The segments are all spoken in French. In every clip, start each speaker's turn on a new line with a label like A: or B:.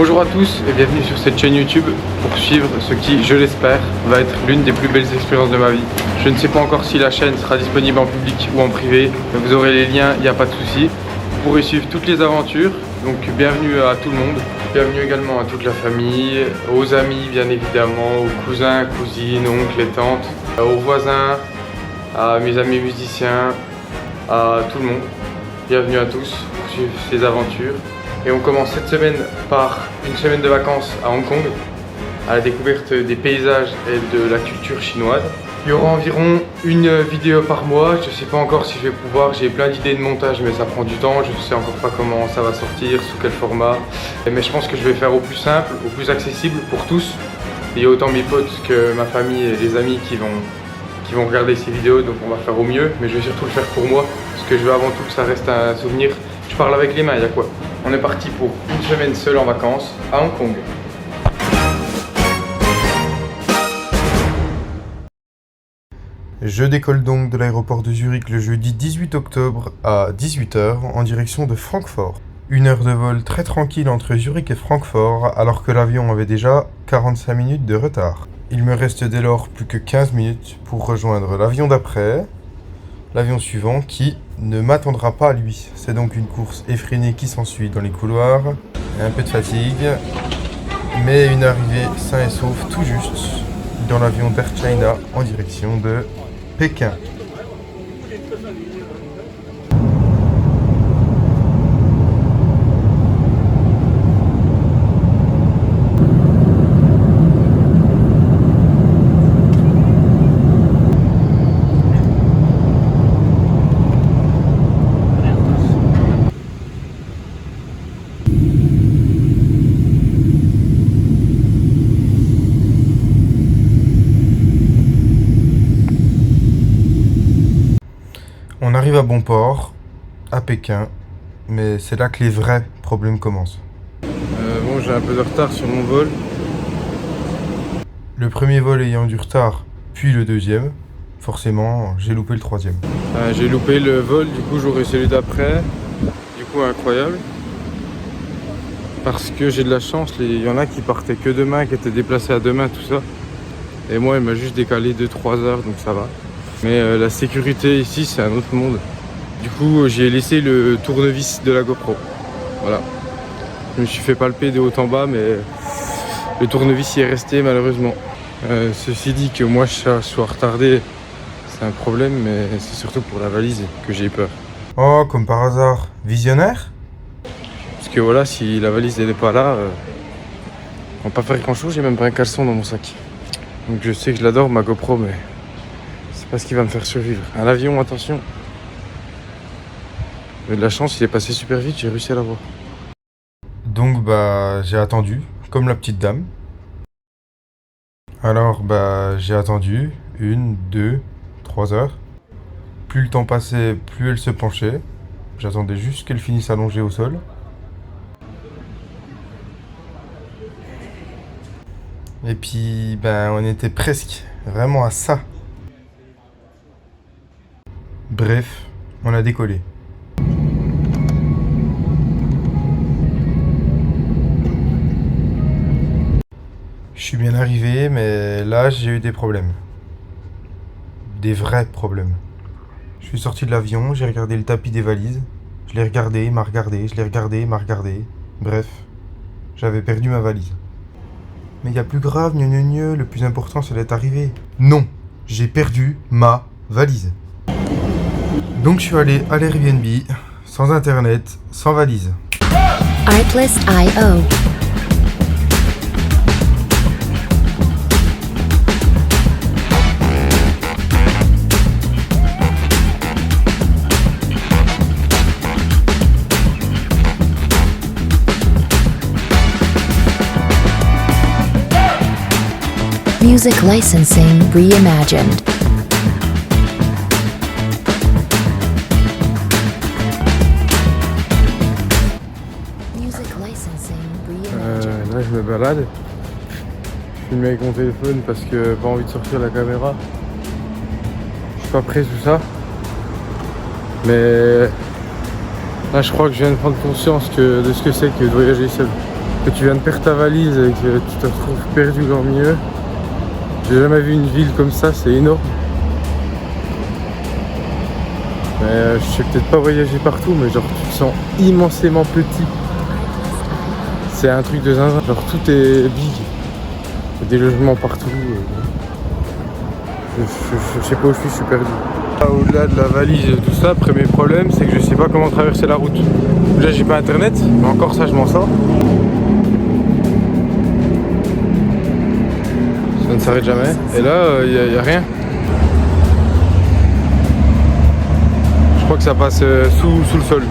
A: Bonjour à tous et bienvenue sur cette chaîne YouTube pour suivre ce qui, je l'espère, va être l'une des plus belles expériences de ma vie. Je ne sais pas encore si la chaîne sera disponible en public ou en privé, mais vous aurez les liens, il n'y a pas de souci. Vous pourrez suivre toutes les aventures, donc bienvenue à tout le monde. Bienvenue également à toute la famille, aux amis bien évidemment, aux cousins, cousines, oncles et tantes, aux voisins, à mes amis musiciens, à tout le monde. Bienvenue à tous pour suivre ces aventures. Et on commence cette semaine par une semaine de vacances à Hong Kong, à la découverte des paysages et de la culture chinoise. Il y aura environ une vidéo par mois, je ne sais pas encore si je vais pouvoir, j'ai plein d'idées de montage mais ça prend du temps, je ne sais encore pas comment ça va sortir, sous quel format. Mais je pense que je vais faire au plus simple, au plus accessible pour tous. Il y a autant mes potes que ma famille et les amis qui vont regarder ces vidéos, donc on va faire au mieux. Mais je vais surtout le faire pour moi, parce que je veux avant tout que ça reste un souvenir. Je parle avec les mains, il y a quoi? On est parti pour une semaine seule en vacances à Hong Kong.
B: Je décolle donc de l'aéroport de Zurich le jeudi 18 octobre à 18 h en direction de Francfort. Une heure de vol très tranquille entre Zurich et Francfort alors que l'avion avait déjà 45 minutes de retard. Il me reste dès lors plus que 15 minutes pour rejoindre l'avion d'après, l'avion suivant qui ne m'attendra pas à lui. C'est donc une course effrénée qui s'ensuit dans les couloirs, un peu de fatigue, mais une arrivée sain et sauf tout juste dans l'avion d'Air China en direction de Pékin. On arrive à bon port, à Pékin, mais c'est là que les vrais problèmes commencent.
A: Bon, j'ai un peu de retard sur mon vol.
B: Le premier vol ayant du retard, puis le deuxième, forcément, j'ai loupé le troisième.
A: J'ai loupé le vol, du coup j'aurai celui d'après. Du coup incroyable. Parce que j'ai de la chance, il y en a qui partaient que demain, qui étaient déplacés à demain, tout ça. Et moi il m'a juste décalé 2-3 heures, donc ça va. Mais la sécurité ici c'est un autre monde. Du coup j'ai laissé le tournevis de la GoPro. Voilà. Je me suis fait palper de haut en bas mais le tournevis y est resté malheureusement. Ceci dit que moi je sois retardé, c'est un problème, mais c'est surtout pour la valise que j'ai peur.
B: Oh, comme par hasard, visionnaire?
A: Parce que voilà, si la valise elle n'est pas là, on va pas faire grand chose, j'ai même pas un caleçon dans mon sac. Donc je sais que je l'adore ma GoPro, mais c'est pas ce qui va me faire survivre. À l'avion, attention. Mais de la chance, il est passé super vite, j'ai réussi à l'avoir.
B: Donc j'ai attendu, comme la petite dame. Alors j'ai attendu 1, 2, 3 heures. Plus le temps passait, plus elle se penchait. J'attendais juste qu'elle finisse allongée au sol. Et puis on était presque, vraiment à ça. Bref, on a décollé. Je suis bien arrivé, mais là j'ai eu des problèmes. Des vrais problèmes. Je suis sorti de l'avion, j'ai regardé le tapis des valises. Je l'ai regardé, il m'a regardé, je l'ai regardé, il m'a regardé. Bref, j'avais perdu ma valise. Mais il y a plus grave, le plus important c'est d'être arrivé. Non, j'ai perdu ma valise. Donc je suis allé à l'Airbnb, sans internet, sans valise.
C: Artlist.io. Music licensing reimagined.
A: Là je me balade. Je filme avec mon téléphone parce que pas envie de sortir la caméra. Je suis pas prêt tout ça. Mais là je crois que je viens de prendre conscience de ce que c'est que de voyager seul. que tu viens de perdre ta valise et que tu te retrouves perdu dans le milieu. J'ai jamais vu une ville comme ça, c'est énorme. Mais je sais peut-être pas voyager partout, mais genre tu te sens immensément petit. C'est un truc de zinzin, genre tout est big. Il y a des logements partout. Je sais pas où je suis perdu. Au-delà de la valise et tout ça, premier problème c'est que je sais pas comment traverser la route. Déjà j'ai pas internet, mais encore ça je m'en sors. Ça ne s'arrête jamais. Et là y a rien. Je crois que ça passe sous le sol.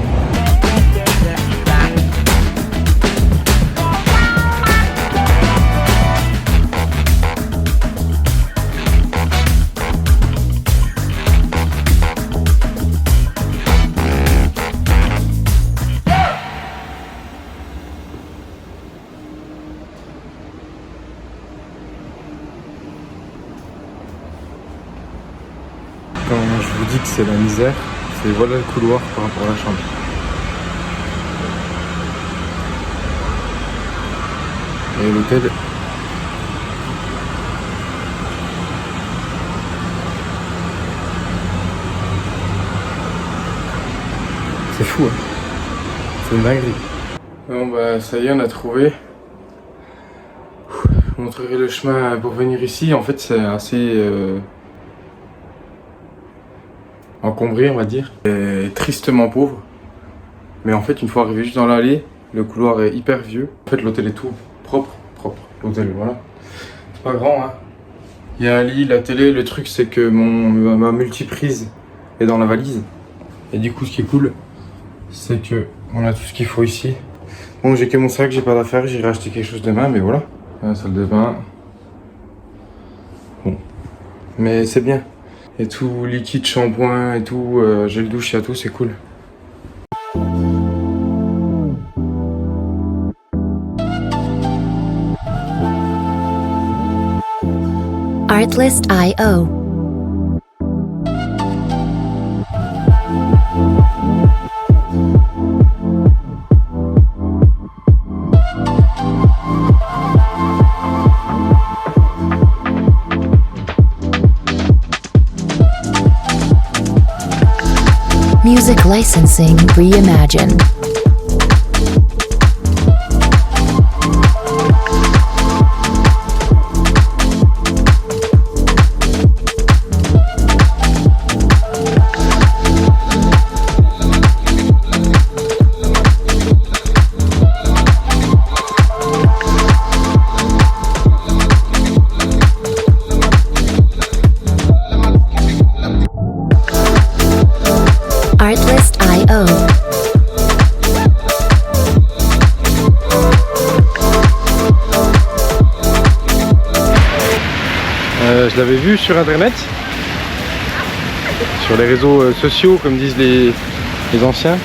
A: Quand je vous dis que c'est la misère, c'est voilà le couloir par rapport à la chambre. Et l'hôtel. C'est fou, hein. C'est une dinguerie. Bon bah ça y est, on a trouvé. Je vous montrerai le chemin pour venir ici. En fait c'est assez encombré on va dire. Et tristement pauvre. Mais en fait une fois arrivé juste dans l'allée, le couloir est hyper vieux. En fait l'hôtel est tout propre. L'hôtel voilà. C'est pas grand hein. Il y a un lit, la télé, le truc c'est que ma multiprise est dans la valise. Et du coup ce qui est cool, c'est que on a tout ce qu'il faut ici. Bon j'ai que mon sac, j'ai pas d'affaires, j'irai acheter quelque chose demain, mais voilà. La salle de bain. Bon. Mais c'est bien. Et tout, liquide, shampoing et tout, gel douche, il y a tout, c'est cool.
C: Artlist.io. Music licensing reimagined. Artlist.io.
A: Je l'avais vu sur internet, sur les réseaux sociaux comme disent les anciens.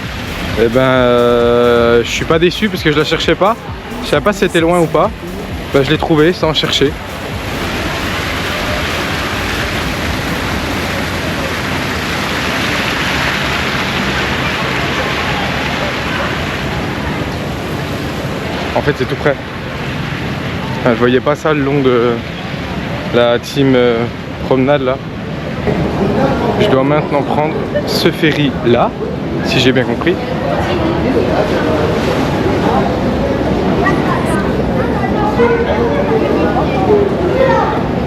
A: Et ben je suis pas déçu parce que je la cherchais pas. Je savais pas si c'était loin ou pas. Ben, je l'ai trouvé sans chercher. En fait c'est tout près. Enfin, je voyais pas ça le long de la team promenade là. Je dois maintenant prendre ce ferry là, si j'ai bien compris.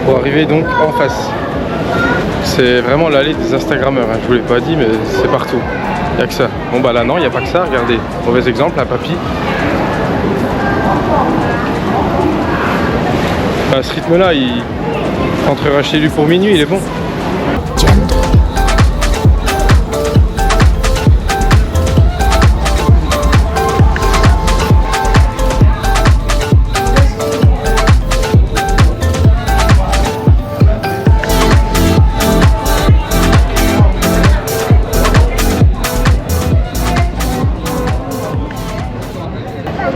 A: Pour arriver donc en face. C'est vraiment l'allée des Instagrammeurs, hein. Je vous l'ai pas dit mais c'est partout. Il n'y a que ça. Bon bah là non, il n'y a pas que ça, regardez. Mauvais exemple, un papy. À ce rythme là, il rentrera chez lui pour minuit, il est bon.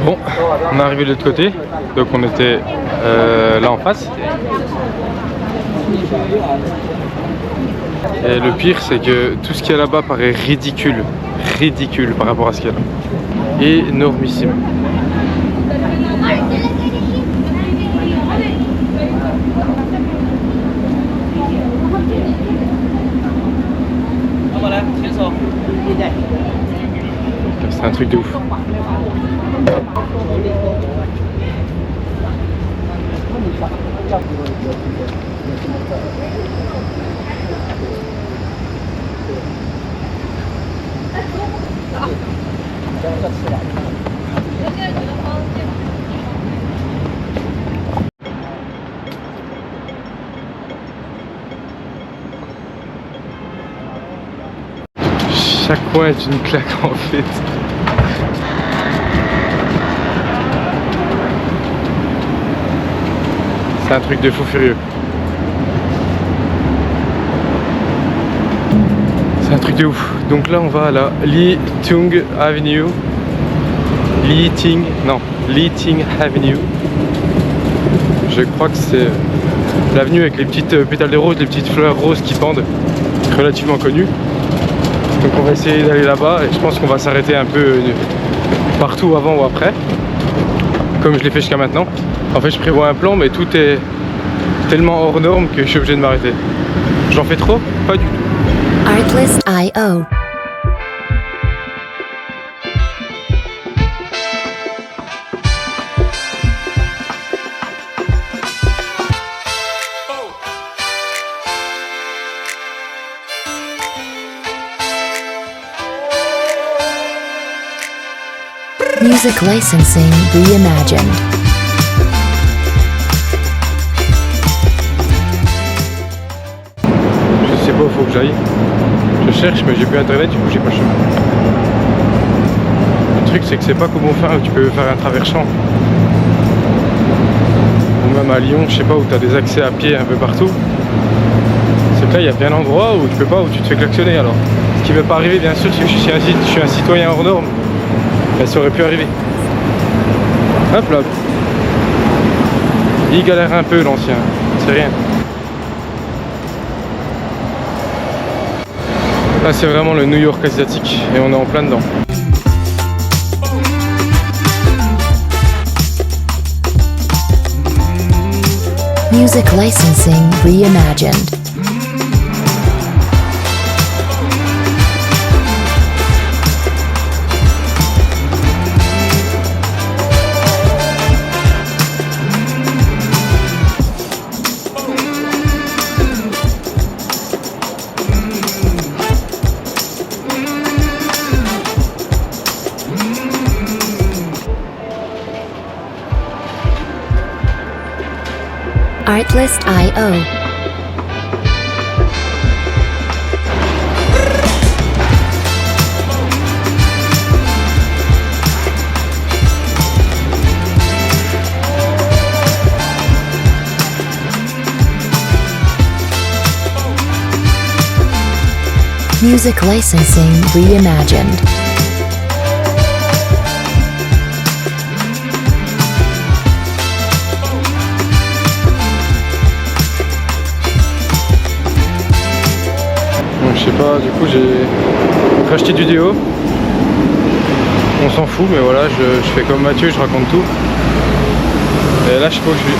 A: Bon, on est arrivé de l'autre côté, donc on était là en face. Et le pire c'est que tout ce qu'il y a là-bas paraît ridicule par rapport à ce qu'il y a là. Énormissime. C'est un truc de ouf. Chaque coin est une claque en fait. C'est un truc de fou furieux. C'est un truc de ouf. Donc là on va à la Lee Ting Avenue. Lee Ting Avenue. Je crois que c'est l'avenue avec les petites pétales de rose, les petites fleurs roses qui pendent, relativement connues. Donc on va essayer d'aller là-bas et je pense qu'on va s'arrêter un peu partout avant ou après, comme je l'ai fait jusqu'à maintenant. En fait je prévois un plan mais tout est tellement hors norme que je suis obligé de m'arrêter. J'en fais trop? Pas du tout.
C: Artlist.io. Music licensing reimagined.
A: Je sais pas où faut que j'aille. Je cherche mais j'ai plus internet, du coup j'ai pas le chemin. Le truc c'est que c'est pas comme au fin où tu peux faire un traversant. Ou même à Lyon, je sais pas, où tu as des accès à pied un peu partout. C'est que là il y a plein d'endroits où tu peux pas, où tu te fais klaxonner alors. Ce qui ne veut pas arriver bien sûr si je suis un citoyen hors norme. Ben, ça aurait pu arriver. Hop là. Il galère un peu l'ancien, c'est rien. Là c'est vraiment le New York asiatique et on est en plein dedans.
C: Music licensing reimagined. Artlist.io. Music licensing reimagined.
A: Je sais pas, du coup j'ai racheté du déo. On s'en fout, mais voilà, je fais comme Mathieu, je raconte tout. Et là je sais pas où je suis.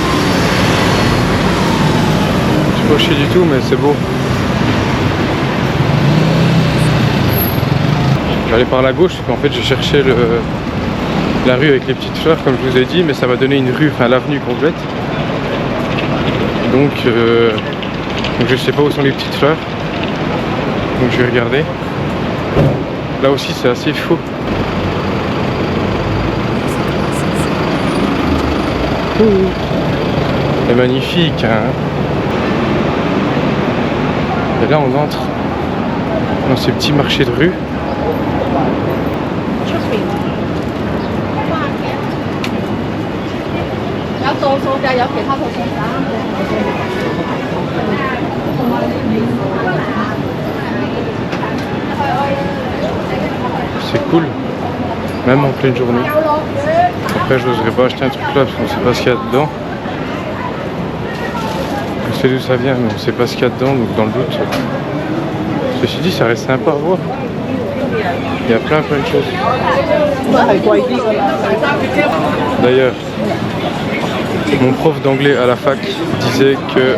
A: Je sais pas où je suis du tout, mais c'est beau. J'allais par la gauche, parce qu'en fait je cherchais la rue avec les petites fleurs, comme je vous ai dit, mais ça m'a donné une rue, enfin l'avenue complète. Donc je sais pas où sont les petites fleurs. Donc je vais regarder. Là aussi c'est assez fou. C'est magnifique hein. Et là on entre dans ces petits marchés de rue. C'est cool, même en pleine journée. Après je n'oserais pas acheter un truc là parce qu'on ne sait pas ce qu'il y a dedans. On sait d'où ça vient mais on ne sait pas ce qu'il y a dedans, donc dans le doute. Ceci dit ça reste sympa à voir. Il y a plein de choses. D'ailleurs, mon prof d'anglais à la fac disait que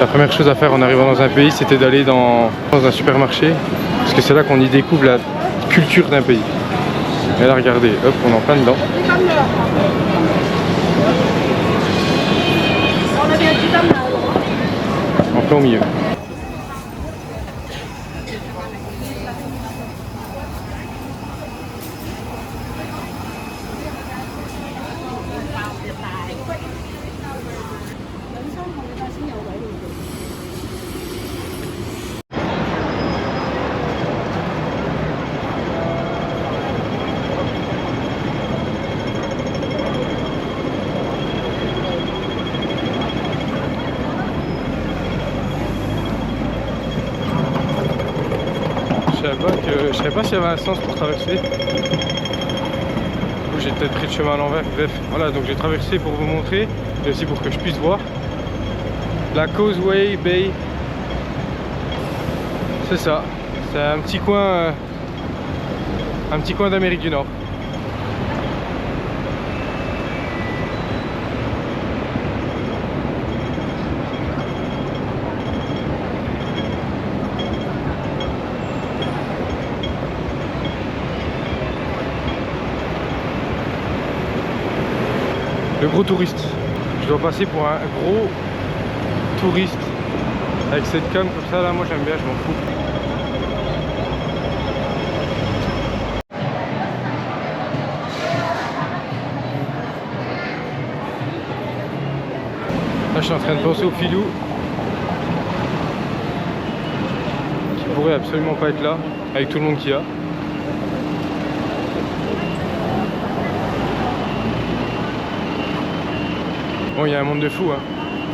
A: La première chose à faire en arrivant dans un pays, c'était d'aller dans un supermarché, parce que c'est là qu'on y découvre la culture d'un pays. Et là, regardez, hop, on est en plein dedans. En plein au milieu. Je savais pas s'il y avait un sens pour traverser. Du coup, j'ai peut-être pris le chemin à l'envers. Bref, voilà, donc j'ai traversé pour vous montrer, et aussi pour que je puisse voir la Causeway Bay. C'est ça. C'est un petit coin d'Amérique du Nord. Le gros touriste. Je dois passer pour un gros touriste avec cette cam comme ça là, moi j'aime bien, je m'en fous. Là je suis en train de penser au filou qui pourrait absolument pas être là avec tout le monde qu'il y a. Bon, il y a un monde de fous, hein.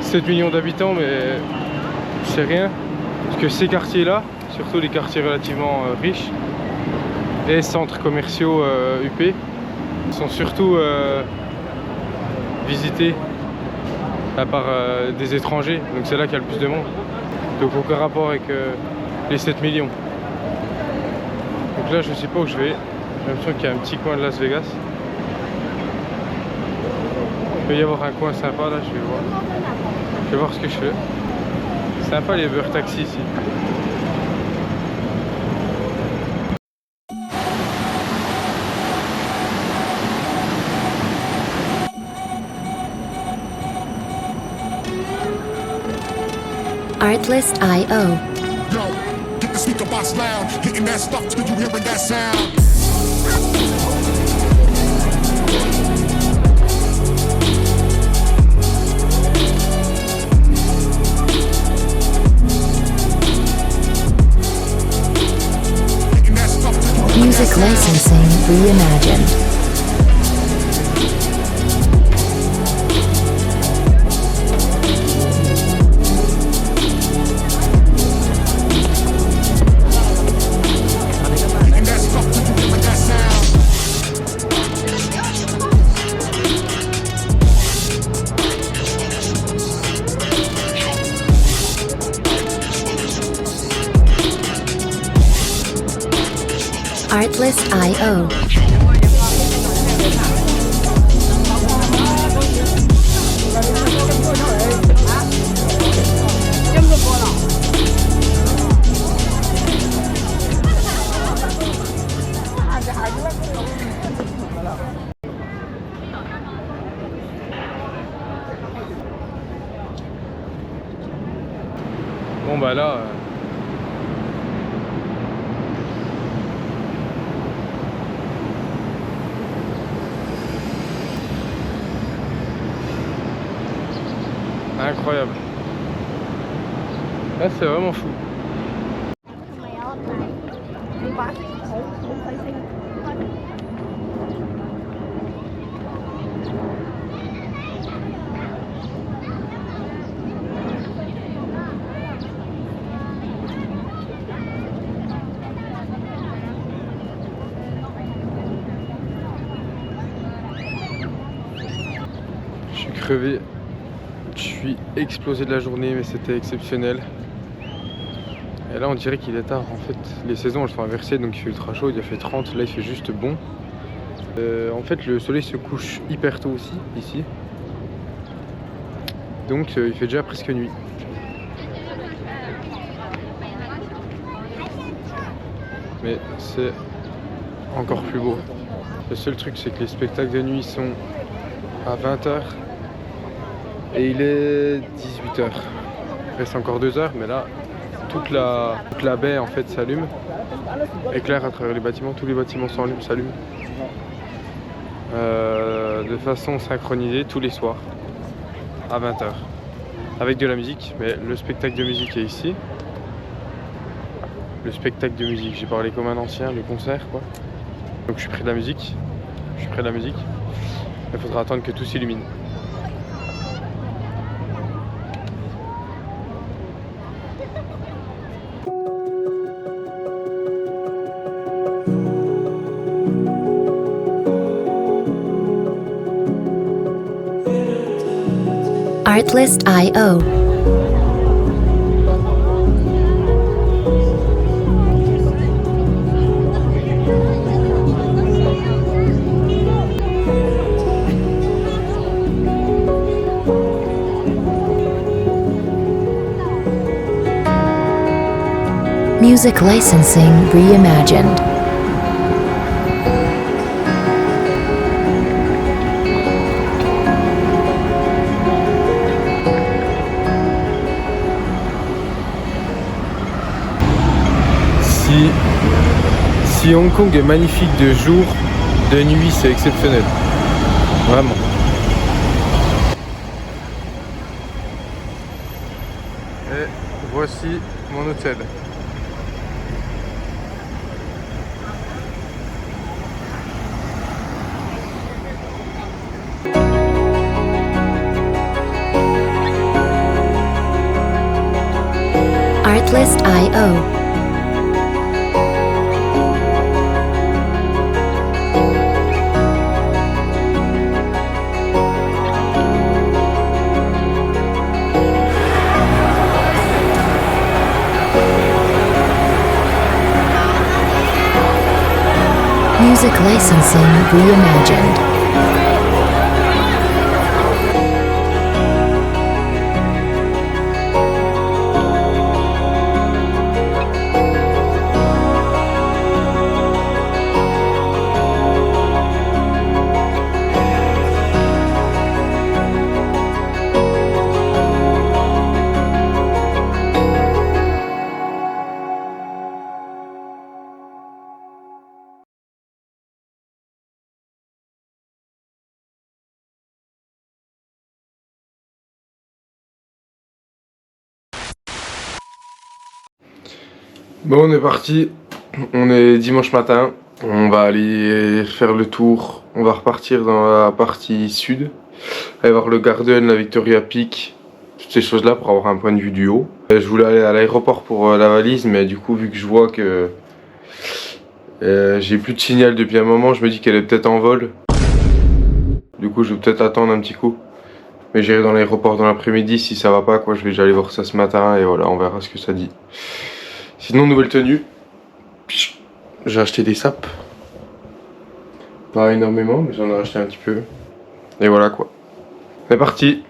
A: 7 millions d'habitants, mais c'est rien. Parce que ces quartiers-là, surtout les quartiers relativement riches, les centres commerciaux UP, sont surtout visités à part des étrangers. Donc c'est là qu'il y a le plus de monde. Donc aucun rapport avec les 7 millions. Donc là, je sais pas où je vais. J'ai l'impression qu'il y a un petit coin de Las Vegas. Il peut y avoir un coin sympa là, je vais voir. Je vais voir ce que je fais. Sympa les Uber taxis ici.
C: Artlist.io.
D: Yo, get the speaker box loud, hitting that stuff till you hearing that sound.
C: Music licensing reimagined.
D: Hitting that stuff till you hearing that sound.
C: Artlist.io.
A: Bon bah là... incroyable. Là c'est vraiment fou. Je suis crevé. Je suis explosé de la journée, mais c'était exceptionnel. Et là on dirait qu'il est tard. En fait les saisons elles sont inversées, donc il fait ultra chaud, il a fait 30, là il fait juste bon. En fait le soleil se couche hyper tôt aussi ici, donc il fait déjà presque nuit. mais c'est encore plus beau. Le seul truc, c'est que les spectacles de nuit sont à 20h et il est 18h. Il reste encore 2 heures, mais là, toute la baie en fait s'allume, éclaire à travers les bâtiments, tous les bâtiments s'allument de façon synchronisée tous les soirs à 20h avec de la musique, mais le spectacle de musique est ici. Le spectacle de musique, j'ai parlé comme un ancien, le concert quoi. Donc je suis près de la musique, il faudra attendre que tout s'illumine.
C: Artlist.io. Music licensing reimagined.
A: Si Hong Kong est magnifique de jour, de nuit c'est exceptionnel. Vraiment. Et voici mon hôtel.
C: Artlist.io. Music licensing reimagined.
A: Bon, on est parti, on est dimanche matin, on va aller faire le tour, on va repartir dans la partie sud, aller voir le Garden, la Victoria Peak, toutes ces choses là pour avoir un point de vue du haut. Je voulais aller à l'aéroport pour la valise, mais du coup vu que je vois que j'ai plus de signal depuis un moment, je me dis qu'elle est peut-être en vol. Du coup je vais peut-être attendre un petit coup. Mais j'irai dans l'aéroport dans l'après-midi, si ça va pas quoi, je vais déjà aller voir ça ce matin et voilà, on verra ce que ça dit. Sinon, nouvelle tenue, j'ai acheté des sapes. Pas énormément, mais j'en ai acheté un petit peu. Et voilà quoi. C'est parti.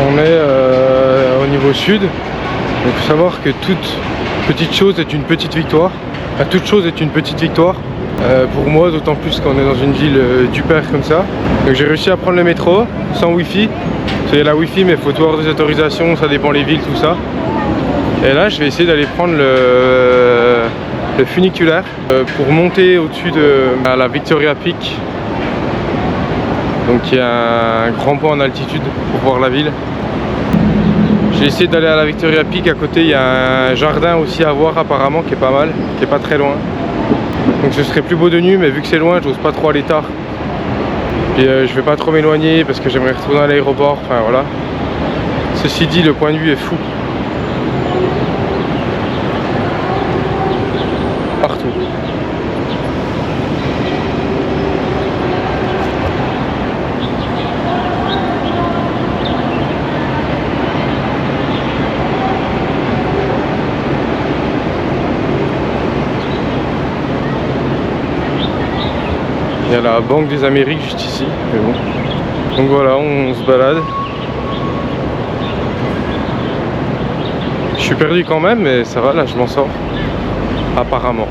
A: On est au niveau sud. Il faut savoir que toute petite chose est une petite victoire. Enfin, toute chose est une petite victoire. Pour moi, d'autant plus qu'on est dans une ville du père comme ça. Donc j'ai réussi à prendre le métro sans wifi. Il y a la wifi mais il faut avoir des autorisations, ça dépend les villes, tout ça. Et là je vais essayer d'aller prendre le funiculaire pour monter au-dessus de la Victoria Peak. Donc il y a un grand point en altitude pour voir la ville. J'ai essayé d'aller à la Victoria Peak, à côté il y a un jardin aussi à voir apparemment qui est pas mal, qui est pas très loin. Donc ce serait plus beau de nuit, mais vu que c'est loin, j'ose pas trop aller tard. Et je vais pas trop m'éloigner parce que j'aimerais retourner à l'aéroport, enfin voilà. Ceci dit, le point de vue est fou. Partout. y a la Banque des Amériques juste ici, mais bon. Donc voilà, on se balade. Je suis perdu quand même, mais ça va, là je m'en sors. Apparemment.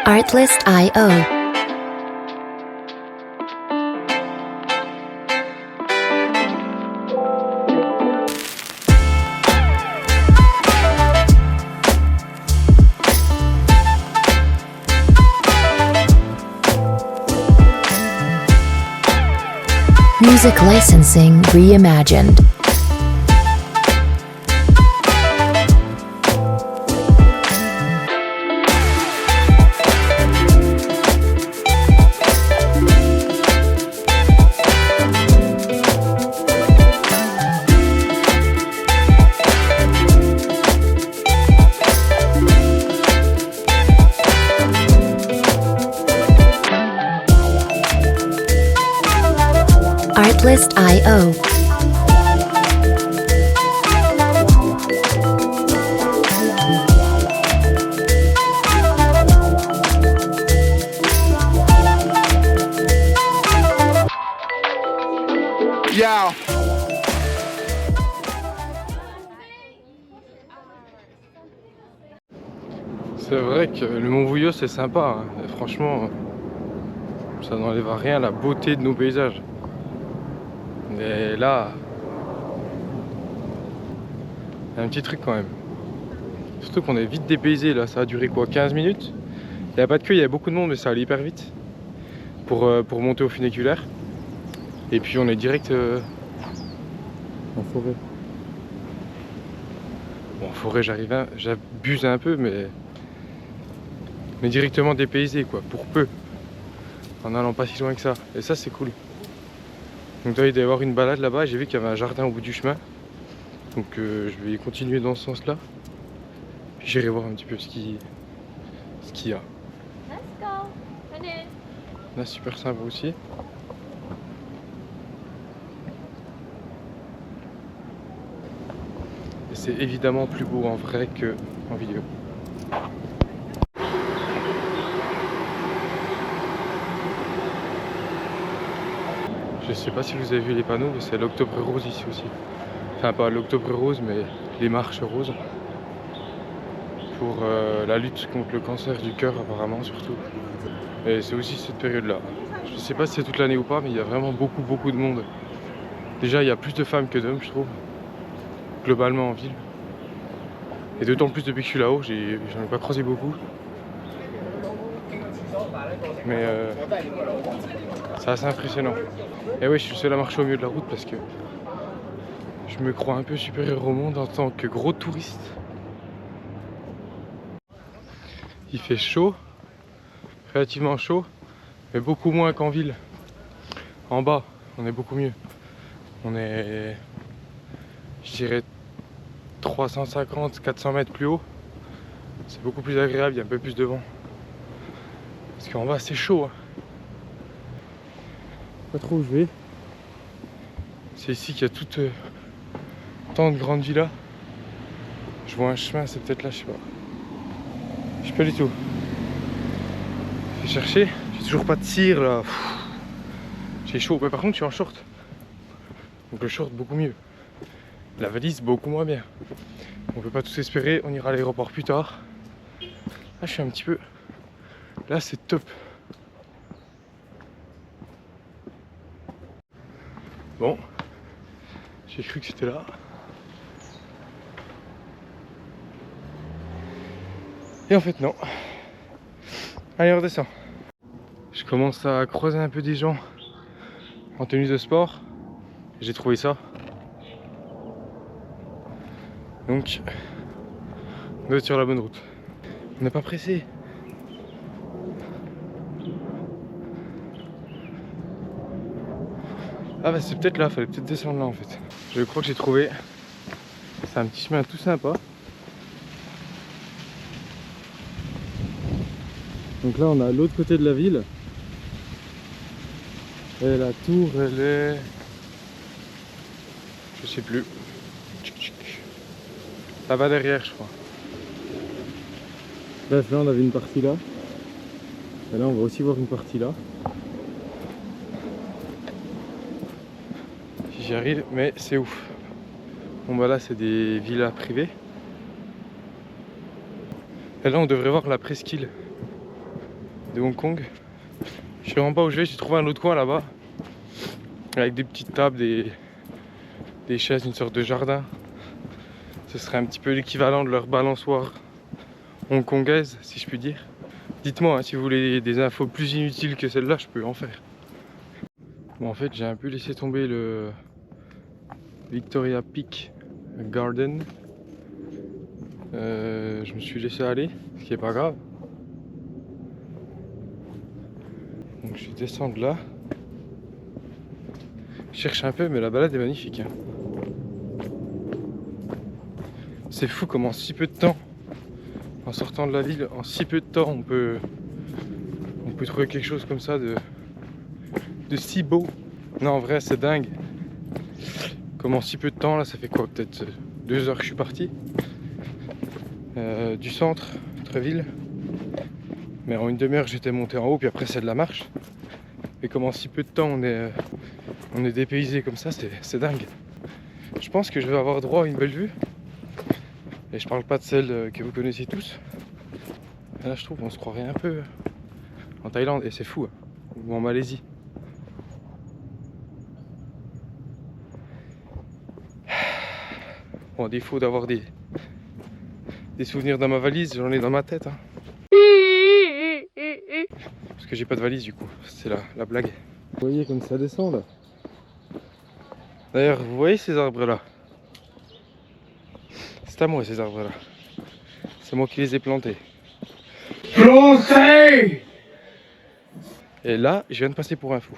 C: Artlist.io. Music licensing reimagined. Artlist.io.
D: Yeah.
A: C'est vrai que le Mont Vouillot c'est sympa, hein. Et franchement, ça n'enlève à rien la beauté de nos paysages. Mais là, il y a un petit truc quand même. Surtout qu'on est vite dépaysé là, ça a duré quoi, 15 minutes. Il n'y a pas de queue, il y a beaucoup de monde mais ça allait hyper vite pour monter au funiculaire. Et puis on est direct en forêt. Bon, en forêt j'abuse un peu mais directement dépaysé quoi, pour peu. En allant pas si loin que ça. Et ça c'est cool. Donc là il doit y avoir une balade là-bas, j'ai vu qu'il y avait un jardin au bout du chemin. Donc je vais continuer dans ce sens là. Puis j'irai voir un petit peu ce qu'il y a.
E: Let's go. Venez.
A: Là super sympa aussi. Et c'est évidemment plus beau en vrai que en vidéo. Je sais pas si vous avez vu les panneaux, mais c'est l'Octobre Rose ici aussi. Enfin pas l'Octobre Rose, mais les marches roses. Pour la lutte contre le cancer du cœur apparemment surtout. Et c'est aussi cette période-là. Je sais pas si c'est toute l'année ou pas, mais il y a vraiment beaucoup de monde. Déjà il y a plus de femmes que d'hommes je trouve. Globalement en ville. Et d'autant plus depuis que je suis là-haut, j'en ai pas croisé beaucoup. Mais c'est assez impressionnant. Et oui, je suis le seul à marcher au milieu de la route parce que je me crois un peu supérieur au monde en tant que gros touriste. Il fait chaud, relativement chaud, mais beaucoup moins qu'en ville. En bas, on est beaucoup mieux. On est, je dirais, 350-400 mètres plus haut. C'est beaucoup plus agréable, il y a un peu plus de vent. Parce qu'en bas, c'est chaud. Hein. Pas trop où je vais. C'est ici qu'il y a tout tant de grandes villas. Je vois un chemin, c'est peut-être là, je sais pas. Je sais pas du tout. Je vais chercher. J'ai toujours pas de cire là. J'ai chaud. Mais par contre, je suis en short. Donc le short, beaucoup mieux. La valise, beaucoup moins bien. On peut pas tous espérer. On ira à l'aéroport plus tard. Là, je suis un petit peu. Là, c'est top. Bon. J'ai cru que c'était là. Et en fait, non. Allez, on redescend. Je commence à croiser un peu des gens en tenue de sport. J'ai trouvé ça. Donc, on doit être sur la bonne route. On n'est pas pressé. Ah bah c'est peut-être là, fallait peut-être descendre là en fait. Je crois que j'ai trouvé. C'est un petit chemin tout sympa. Donc là on a l'autre côté de la ville. Et la tour, elle est... Je sais plus. Là-bas derrière, je crois. Bref, là on avait une partie là. Et là on va aussi voir une partie là. Si j'y arrive, mais c'est ouf. Bon bah là c'est des villas privées. Et là on devrait voir la presqu'île de Hong Kong. Je sais vraiment pas où je vais, j'ai trouvé un autre coin là-bas. Avec des petites tables, des chaises, une sorte de jardin. Ce serait un petit peu l'équivalent de leur balançoire hongkongaise, si je puis dire. Dites-moi hein, si vous voulez des infos plus inutiles que celle-là, je peux en faire. Bon, en fait, j'ai un peu laissé tomber le Victoria Peak Garden. Je me suis laissé aller, ce qui est pas grave. Donc je descends de là. Je cherche un peu, mais la balade est magnifique. Hein. C'est fou comment en si peu de temps, en sortant de la ville, en si peu de temps, on peut trouver quelque chose comme ça de si beau. Non, en vrai, c'est dingue. Comme en si peu de temps, là, ça fait quoi? Peut-être 2 heures que je suis parti. Du centre, Treville. Mais en une demi-heure, j'étais monté en haut, puis après, c'est de la marche. Et comme en si peu de temps, on est dépaysé comme ça, c'est dingue. Je pense que je vais avoir droit à une belle vue. Et je parle pas de celle que vous connaissez tous. Et là, je trouve qu'on se croirait un peu en Thaïlande, et c'est fou. Hein. Ou en Malaisie. Bon, à défaut d'avoir des souvenirs dans ma valise, j'en ai dans ma tête. Hein. Parce que j'ai pas de valise du coup, c'est la blague. Vous voyez comme ça descend là. D'ailleurs, vous voyez ces arbres là? C'est à moi ces arbres là. C'est moi qui les ai plantés. Plantés! Et là, je viens de passer pour un fou.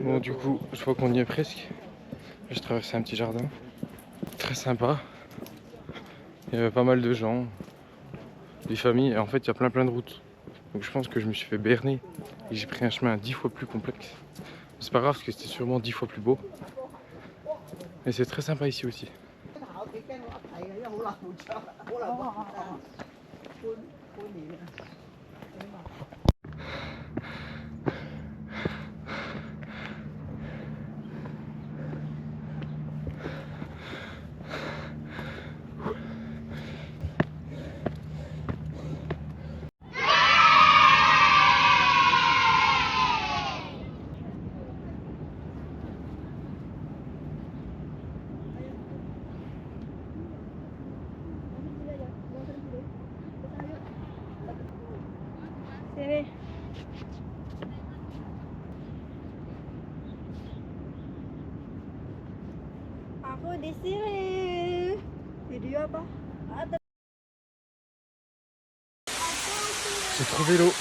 A: Bon, du coup, je vois qu'on y est presque. Je traversais un petit jardin. Très sympa. Il y avait pas mal de gens, des familles, et en fait, il y a plein de routes. Donc je pense que je me suis fait berner et j'ai pris un chemin 10 fois plus complexe. C'est pas grave parce que c'était sûrement 10 fois plus beau. Et c'est très sympa ici aussi.
F: Aku di sini. Video apa?
A: J'ai trouvé l'eau.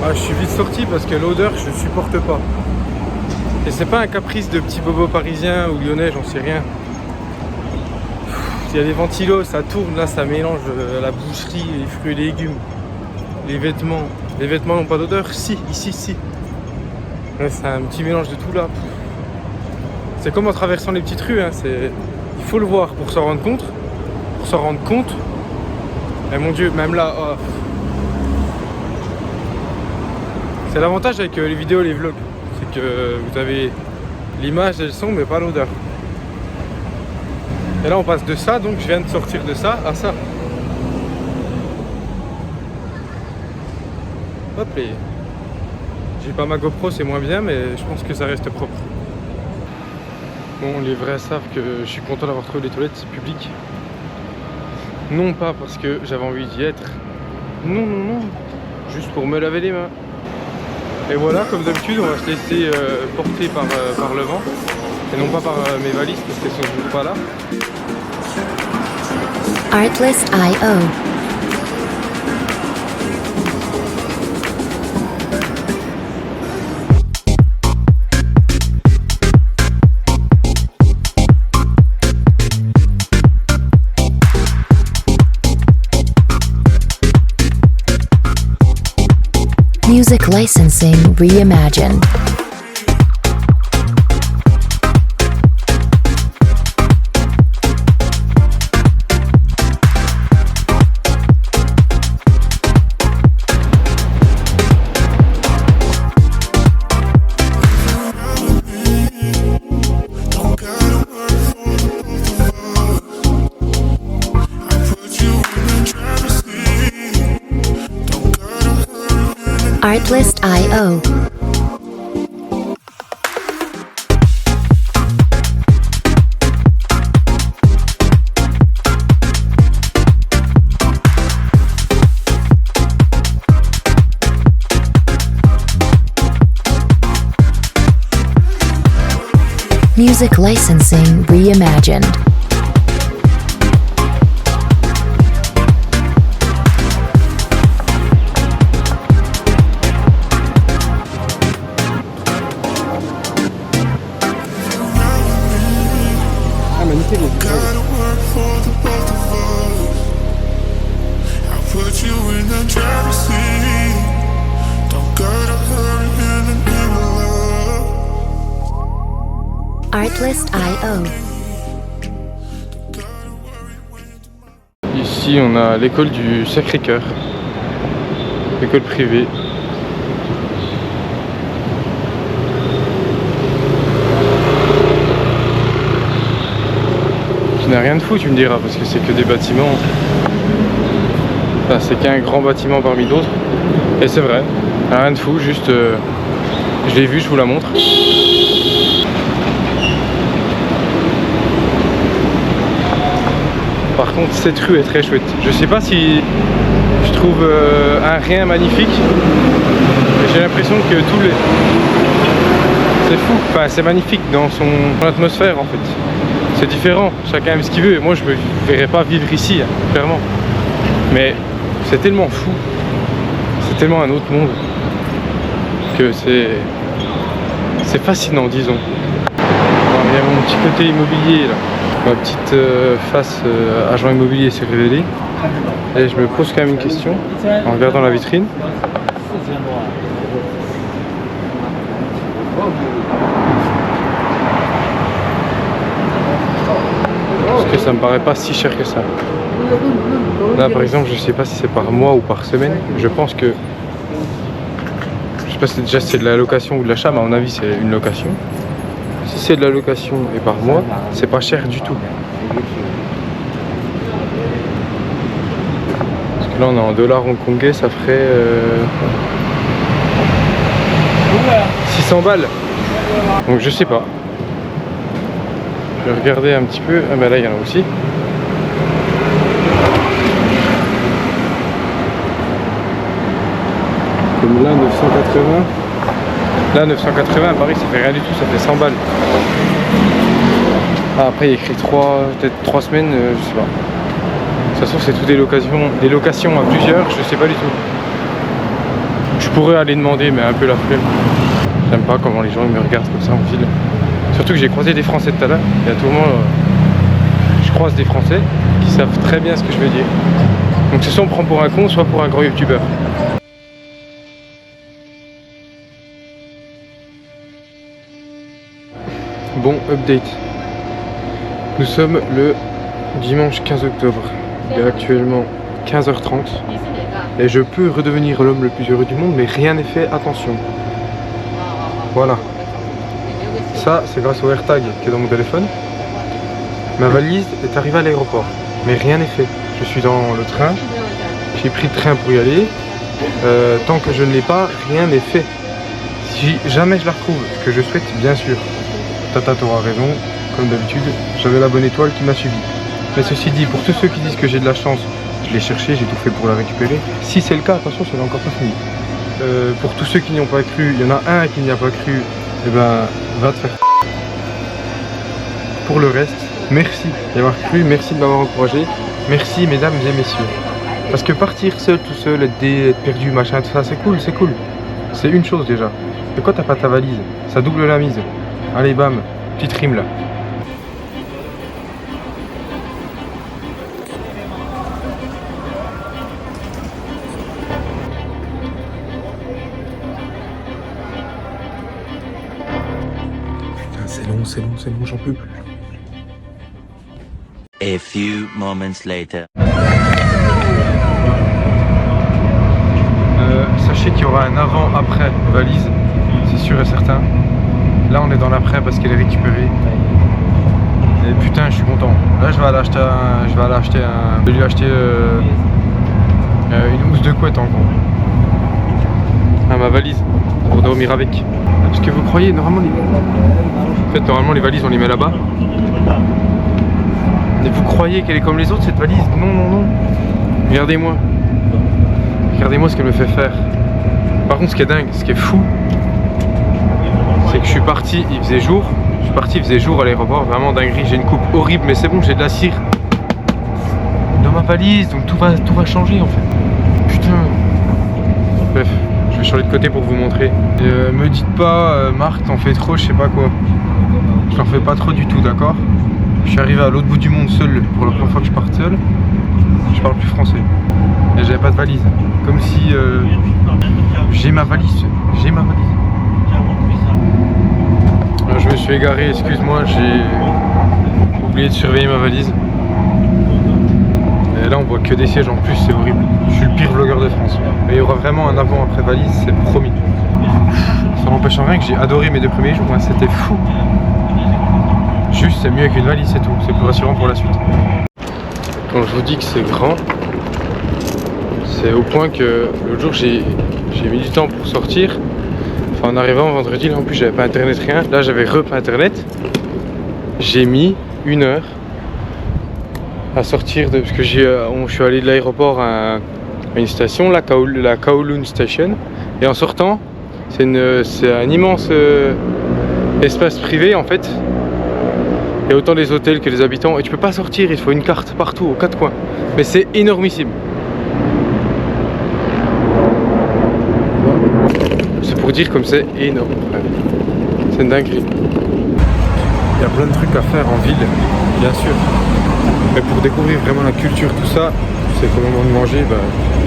A: Ah, je suis vite sorti parce que l'odeur, je ne supporte pas. Et c'est pas un caprice de petit bobo parisien ou lyonnais, j'en sais rien. Il y a des ventilos, ça tourne, là ça mélange la boucherie, les fruits et légumes, les vêtements. Les vêtements n'ont pas d'odeur? Si, ici, si. Là, c'est un petit mélange de tout là. C'est comme en traversant les petites rues, hein. Il faut le voir pour s'en rendre compte. Pour s'en rendre compte. Et mon Dieu, même là. Oh. C'est l'avantage avec les vidéos et les vlogs. C'est que vous avez l'image et le son, mais pas l'odeur. Et là, on passe de ça, donc je viens de sortir de ça à ça. Hop, et j'ai pas ma GoPro, c'est moins bien, mais je pense que ça reste propre. Bon, les vrais savent que je suis content d'avoir trouvé les toilettes publiques. Non pas parce que j'avais envie d'y être. Non, non, non. Juste pour me laver les mains. Et voilà, comme d'habitude, on va se laisser porter par le vent. Et non pas par mes valises, parce qu'elles sont toujours pas là.
C: Artlist.io. Music licensing reimagined. Artlist.io. Music licensing reimagined. Artlist.io.
A: Ici, on a l'école du Sacré-Cœur, école privée. Qui n'a rien de fou, tu me diras, parce que c'est que des bâtiments. Enfin, c'est qu'un grand bâtiment parmi d'autres. Et c'est vrai, rien de fou, juste je l'ai vu, je vous la montre. Par contre, cette rue est très chouette. Je sais pas si je trouve un rien magnifique, mais j'ai l'impression que tous les... C'est fou, enfin c'est magnifique dans son atmosphère en fait. C'est différent, chacun aime ce qu'il veut. Moi je me verrais pas vivre ici, hein, clairement. Mais c'est tellement fou, c'est tellement un autre monde que c'est fascinant, disons. Alors, il y a mon petit côté immobilier là. Ma petite face agent immobilier s'est révélée. Et je me pose quand même une question en regardant la vitrine. Parce que ça me paraît pas si cher que ça. Là par exemple, je sais pas si c'est par mois ou par semaine. Je pense que... Je sais pas si déjà c'est de la location ou de l'achat, mais à mon avis c'est une location. Si c'est de la location et par mois, c'est pas cher du tout. Parce que là on est en dollars hongkongais, ça ferait 600 balles. Donc je sais pas. Je vais regarder un petit peu. Ah bah là il y en a aussi. Comme là 980. Là 980 à Paris ça fait rien du tout, ça fait 100 balles. Ah, après il y a écrit peut-être 3 semaines, je sais pas. De toute façon c'est tout des locations à plusieurs, je sais pas du tout. Je pourrais aller demander, mais un peu la flemme. J'aime pas comment les gens ils me regardent comme ça en ville. Surtout que j'ai croisé des Français tout à l'heure. Et à tout moment, je croise des Français qui savent très bien ce que je veux dire. Donc c'est soit on me prend pour un con, soit pour un grand youtubeur. Bon, update. Nous sommes le dimanche 15 octobre. Il est actuellement 15h30. Et je peux redevenir l'homme le plus heureux du monde, mais rien n'est fait, attention. Voilà. Ça, c'est grâce au AirTag qui est dans mon téléphone. Ma valise est arrivée à l'aéroport, mais rien n'est fait. Je suis dans le train, j'ai pris le train pour y aller. Tant que je ne l'ai pas, rien n'est fait. Si jamais je la retrouve, ce que je souhaite, bien sûr. Tata, t'auras raison, comme d'habitude, j'avais la bonne étoile qui m'a suivi. Mais ceci dit, pour tous ceux qui disent que j'ai de la chance, je l'ai cherché, j'ai tout fait pour la récupérer. Si c'est le cas, attention, ça n'est encore pas fini. Pour tous ceux qui n'y ont pas cru, il y en a un qui n'y a pas cru, et ben, va te faire. Pour le reste, merci d'y avoir cru, merci de m'avoir encouragé, merci mesdames et messieurs. Parce que partir seul, tout seul, être perdu, machin, tout ça, c'est cool, c'est cool. C'est une chose déjà. Et quand t'as pas ta valise, ça double la mise. Allez, bam, petite rime là. C'est long, j'en peux plus.
G: A few moments later.
A: Sachez qu'il y aura un avant-après valise, c'est sûr et certain. Là on est dans l'après parce qu'elle est récupérée. Et putain, je suis content. Là je vais aller acheter je vais lui acheter une housse de couette en gros. Ah, ma valise pour dormir avec. Parce que vous croyez normalement les valises on les met là-bas. Mais vous croyez qu'elle est comme les autres cette valise? Non. Regardez-moi ce qu'elle me fait faire. Par contre ce qui est dingue, ce qui est fou, c'est que je suis parti, il faisait jour. À l'aéroport, vraiment dinguerie. J'ai une coupe horrible mais c'est bon, j'ai de la cire dans ma valise, donc tout va changer en fait. Putain. Bref, je vais changer de côté pour vous montrer. Me dites pas Marc t'en fais trop, je sais pas quoi. Je n'en fais pas trop du tout, d'accord? Je suis arrivé à l'autre bout du monde seul pour la première fois que je parte seul. Je parle plus français. Et j'avais pas de valise. Comme si j'ai ma valise. Alors, je me suis égaré, excuse-moi, j'ai oublié de surveiller ma valise. Et là on voit que des sièges en plus, c'est horrible. Je suis le pire vlogueur de France. Mais il y aura vraiment un avant-après valise, c'est promis. Ça n'empêche en rien que j'ai adoré mes 2 premiers jours, hein, c'était fou. Juste c'est mieux qu'une valise, c'est tout, c'est plus rassurant pour la suite. Quand je vous dis que c'est grand, c'est au point que l'autre jour j'ai mis du temps pour sortir. Enfin en arrivant vendredi, là en plus j'avais pas internet, rien. Là j'avais pas internet. J'ai mis 1 heure à sortir parce que je suis allé de l'aéroport à une station, la Kowloon Station. Et en sortant, c'est un immense espace privé en fait. Il y a autant des hôtels que des habitants et tu peux pas sortir, il te faut une carte partout, aux 4 coins. Mais c'est énormissime. C'est pour dire comme c'est énorme. C'est une dinguerie. Il y a plein de trucs à faire en ville, bien sûr. Mais pour découvrir vraiment la culture, tout ça, c'est qu'au moment de manger, bah,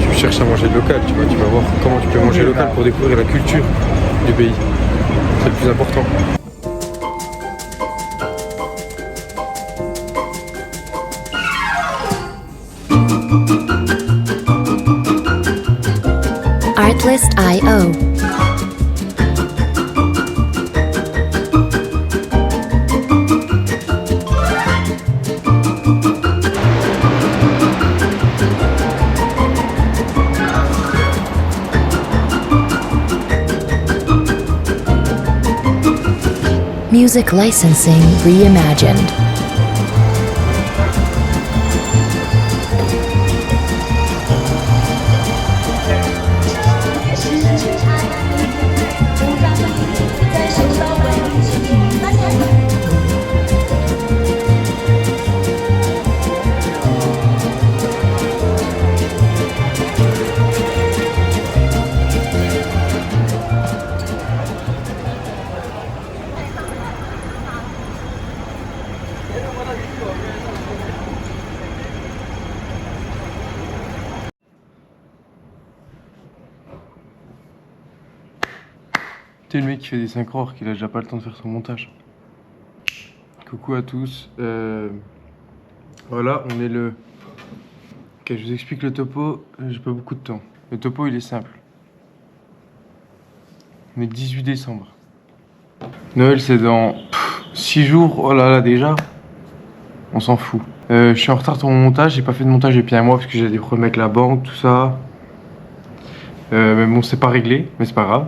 A: tu cherches à manger local, tu vas voir comment tu peux manger local pour découvrir la culture du pays. C'est le plus important.
C: Artlist.io. Music licensing reimagined.
A: T'es le mec qui fait des 5 heures qu'il a déjà pas le temps de faire son montage. Coucou à tous. Voilà, on est le... Ok, je vous explique le topo, j'ai pas beaucoup de temps. Le topo il est simple. On est le 18 décembre. Noël c'est dans 6 jours, oh là là déjà. On s'en fout. Je suis en retard sur mon montage, j'ai pas fait de montage depuis un mois parce que j'ai des problèmes avec la banque, tout ça. Mais bon, c'est pas réglé, mais c'est pas grave.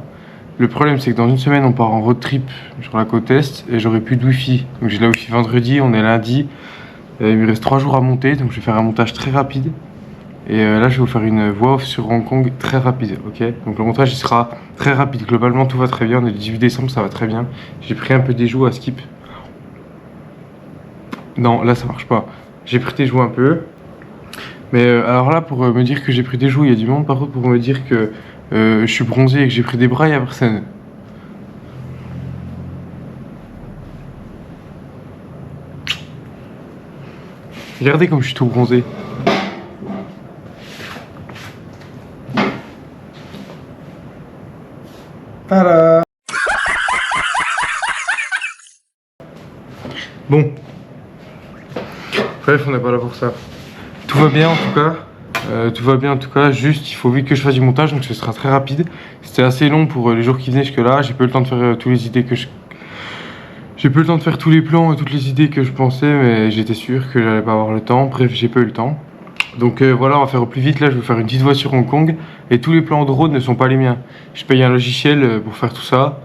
A: Le problème c'est que dans une semaine on part en road trip sur la côte est et j'aurai plus de wifi. Donc j'ai la wifi vendredi, on est lundi. Il me reste 3 jours à monter, donc je vais faire un montage très rapide. Et là je vais vous faire une voix off sur Hong Kong très rapide, ok? Donc le montage il sera très rapide, globalement tout va très bien, on est le 18 décembre, ça va très bien. J'ai pris un peu des joues à skip. Non, là ça marche pas. J'ai pris des joues un peu. Mais alors là, pour me dire que j'ai pris des joues, il y a du monde par contre pour me dire que je suis bronzé et que j'ai pris des bras, il y a personne. Regardez comme je suis tout bronzé. Tada! Bon. Bref, on n'est pas là pour ça. Tout va bien en tout cas. Tout va bien en tout cas. Juste, il faut vite que je fasse du montage, donc ce sera très rapide. C'était assez long pour les jours qui venaient jusque là. J'ai pas eu le temps de faire toutes les idées que je... J'ai pas eu le temps de faire tous les plans et toutes les idées que je pensais, mais j'étais sûr que j'allais pas avoir le temps. Bref, j'ai pas eu le temps. Donc voilà, on va faire au plus vite. Là, je vais faire une petite voix sur Hong Kong. Et tous les plans de drone ne sont pas les miens. Je paye un logiciel pour faire tout ça.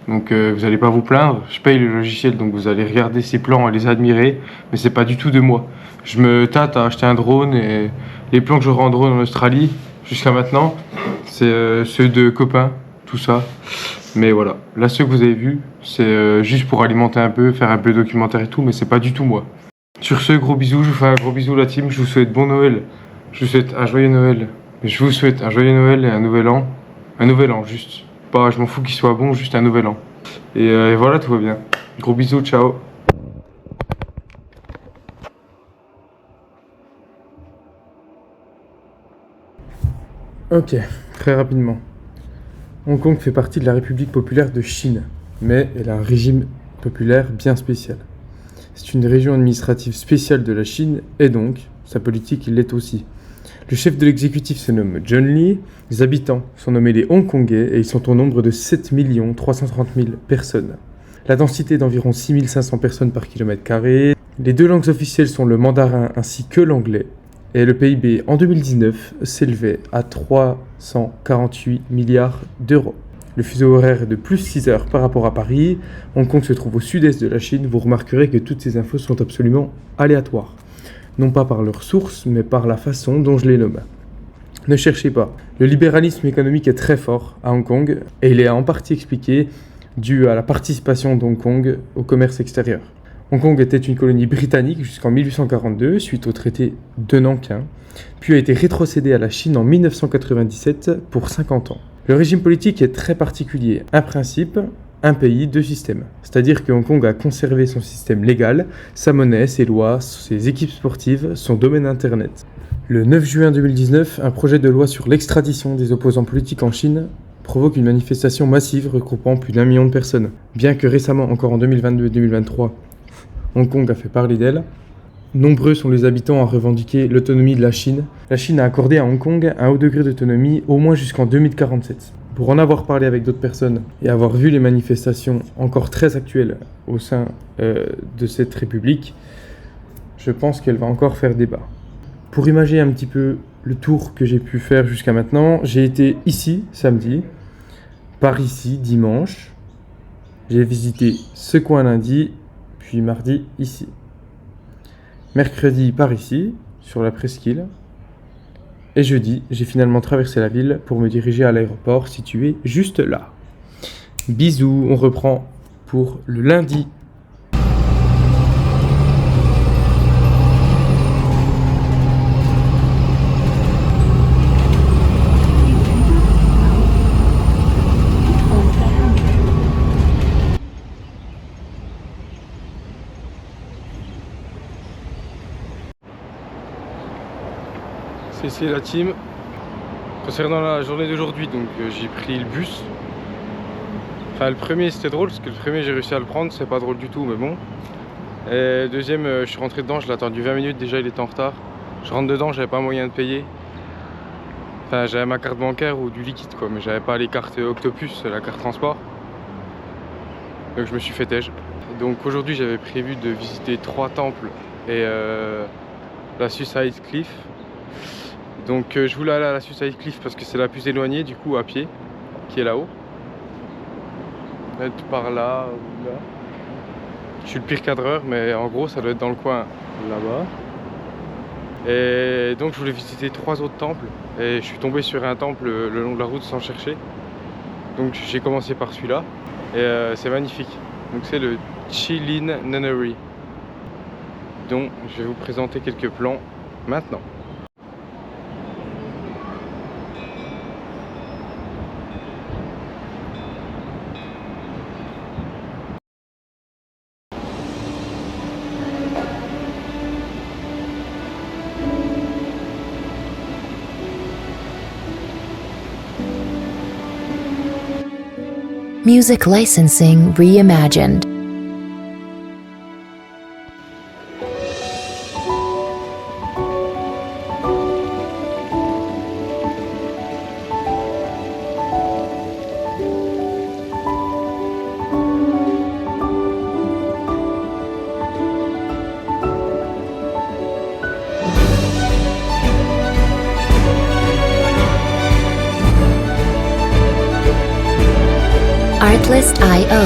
A: Donc vous allez pas vous plaindre. Je paye le logiciel, donc vous allez regarder ces plans et les admirer. Mais c'est pas du tout de moi. Je me tâte à acheter un drone et les plans que j'aurai en drone en Australie jusqu'à maintenant, c'est ceux de copains, tout ça. Mais voilà, là ceux que vous avez vus, c'est juste pour alimenter un peu, faire un peu de documentaire et tout, mais c'est pas du tout moi. Sur ce, gros bisous, je vous fais un gros bisou la team, je vous souhaite bon Noël, je vous souhaite un joyeux Noël, je vous souhaite un joyeux Noël et un nouvel an juste. Pas, je m'en fous qu'il soit bon, juste un nouvel an. Et voilà, tout va bien. Gros bisous, ciao. Ok, très rapidement. Hong Kong fait partie de la République populaire de Chine, mais elle a un régime populaire bien spécial. C'est une région administrative spéciale de la Chine, et donc, sa politique l'est aussi. Le chef de l'exécutif se nomme John Lee, les habitants sont nommés les Hongkongais, et ils sont au nombre de 7 330 000 personnes. La densité est d'environ 6 500 personnes par kilomètre carré. Les deux langues officielles sont le mandarin ainsi que l'anglais. Et le PIB en 2019 s'élevait à 348 milliards d'euros. Le fuseau horaire est de plus 6 heures par rapport à Paris. Hong Kong se trouve au sud-est de la Chine. Vous remarquerez que toutes ces infos sont absolument aléatoires. Non pas par leur source, mais par la façon dont je les nomme. Ne cherchez pas. Le libéralisme économique est très fort à Hong Kong et il est en partie expliqué dû à la participation d'Hong Kong au commerce extérieur. Hong Kong était une colonie britannique jusqu'en 1842, suite au traité de Nankin, puis a été rétrocédé à la Chine en 1997 pour 50 ans. Le régime politique est très particulier. Un principe, un pays, deux systèmes. C'est-à-dire que Hong Kong a conservé son système légal, sa monnaie, ses lois, ses équipes sportives, son domaine internet. Le 9 juin 2019, un projet de loi sur l'extradition des opposants politiques en Chine provoque une manifestation massive regroupant plus d'1 million de personnes. Bien que récemment, encore en 2022 et 2023, Hong Kong a fait parler d'elle. Nombreux sont les habitants à revendiquer l'autonomie de la Chine. La Chine a accordé à Hong Kong un haut degré d'autonomie au moins jusqu'en 2047. Pour en avoir parlé avec d'autres personnes et avoir vu les manifestations encore très actuelles au sein de cette république, je pense qu'elle va encore faire débat. Pour imaginer un petit peu le tour que j'ai pu faire jusqu'à maintenant, j'ai été ici samedi, par ici dimanche, j'ai visité ce coin lundi, puis mardi ici. Mercredi par ici, sur la presqu'île. Et jeudi, j'ai finalement traversé la ville pour me diriger à l'aéroport situé juste là. Bisous, on reprend pour le lundi. C'est la team. Concernant la journée d'aujourd'hui, donc j'ai pris le bus Enfin, le premier c'était drôle parce que le premier j'ai réussi à le prendre, c'est pas drôle du tout, mais bon. Et le deuxième, je suis rentré dedans, je l'ai attendu 20 minutes, déjà il était en retard. Je rentre dedans, j'avais pas moyen de payer. Enfin, j'avais ma carte bancaire ou du liquide quoi, mais j'avais pas les cartes Octopus, la carte transport. Donc je me suis fait têche. Donc aujourd'hui j'avais prévu de visiter 3 temples et la Suicide Cliff. Donc je voulais aller à la Suicide Cliff parce que c'est la plus éloignée du coup à pied, qui est là-haut. Être par là ou là. Je suis le pire cadreur mais en gros ça doit être dans le coin là-bas. Et donc je voulais visiter 3 autres temples et je suis tombé sur un temple le long de la route sans chercher. Donc j'ai commencé par celui-là et c'est magnifique. Donc c'est le Chilin Nunnery dont je vais vous présenter quelques plans maintenant.
C: Music licensing reimagined. Artlist.io.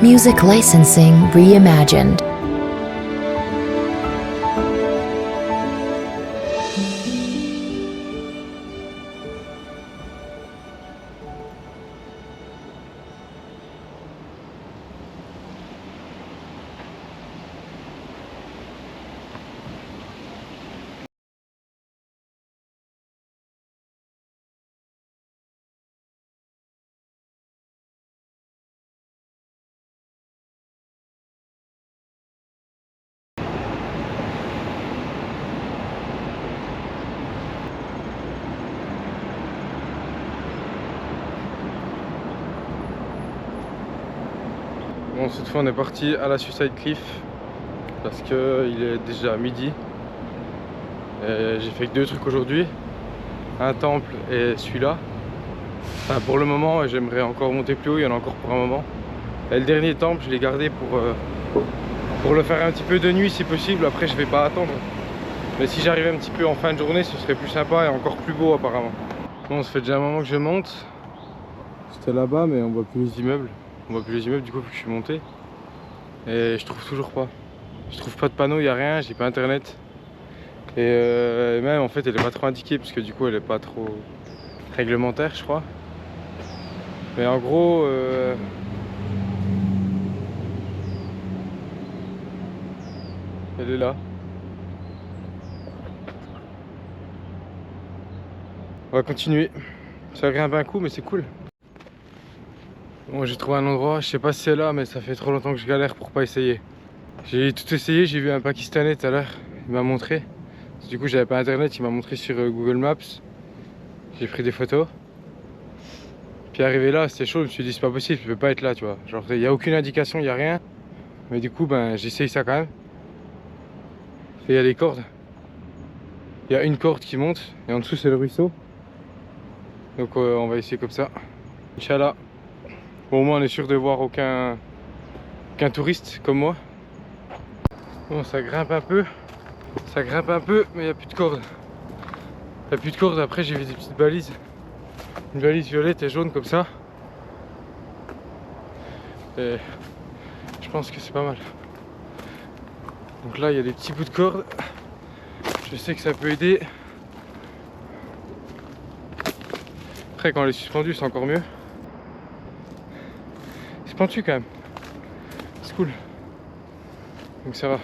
C: Music licensing reimagined.
A: Bon, cette fois on est parti à la Suicide Cliff parce que il est déjà midi. J'ai fait que 2 trucs aujourd'hui, un temple et celui-là. Enfin, pour le moment, j'aimerais encore monter plus haut, il y en a encore pour un moment. Et le dernier temple, je l'ai gardé pour le faire un petit peu de nuit si possible. Après, je vais pas attendre. Mais si j'arrivais un petit peu en fin de journée, ce serait plus sympa et encore plus beau apparemment. Bon, ça fait déjà un moment que je monte. C'était là-bas, mais on voit plus les immeubles. On voit plus les immeubles du coup vu que je suis monté. Et je trouve toujours pas. Je trouve pas de panneau, il n'y a rien, j'ai pas internet. Et même en fait elle est pas trop indiquée parce que du coup elle est pas trop réglementaire je crois. Mais en gros elle est là. On va continuer. Ça grimpe un coup mais c'est cool. Bon, j'ai trouvé un endroit, je sais pas si c'est là mais ça fait trop longtemps que je galère pour pas essayer. J'ai tout essayé, j'ai vu un Pakistanais tout à l'heure, il m'a montré. Du coup j'avais pas internet, il m'a montré sur Google Maps. J'ai pris des photos. Puis arrivé là, c'était chaud, je me suis dit c'est pas possible, je peux pas être là tu vois. Genre il n'y a aucune indication, il n'y a rien. Mais du coup ben j'essaye ça quand même. Il y a des cordes. Il y a une corde qui monte et en dessous c'est le ruisseau. Donc on va essayer comme ça. Inch'Allah. Bon, au moins on est sûr de voir aucun touriste comme moi. Bon, ça grimpe un peu. Ça grimpe un peu, mais il n'y a plus de corde. Il n'y a plus de corde. Après, j'ai vu des petites balises. Une balise violette et jaune comme ça. Et je pense que c'est pas mal. Donc là, il y a des petits bouts de corde. Je sais que ça peut aider. Après, quand elle est suspendue, c'est encore mieux. C'est pentu quand même. C'est cool. Donc ça va.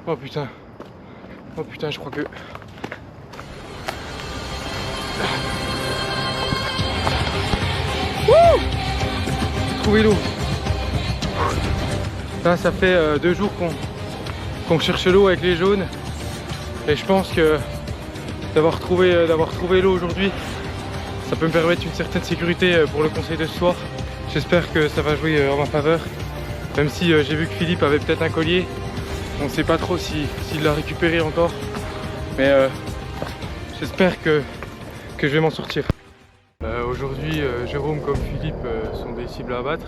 A: Oh putain, je crois que Trouver l'eau. Là, ça fait 2 jours qu'on cherche l'eau avec les jaunes. Et je pense que d'avoir trouvé l'eau aujourd'hui, ça peut me permettre une certaine sécurité pour le conseil de ce soir. J'espère que ça va jouer en ma faveur. Même si j'ai vu que Philippe avait peut-être un collier. On ne sait pas trop s'il l'a récupéré encore. Mais j'espère que je vais m'en sortir. Aujourd'hui, Jérôme comme Philippe sont des cibles à abattre.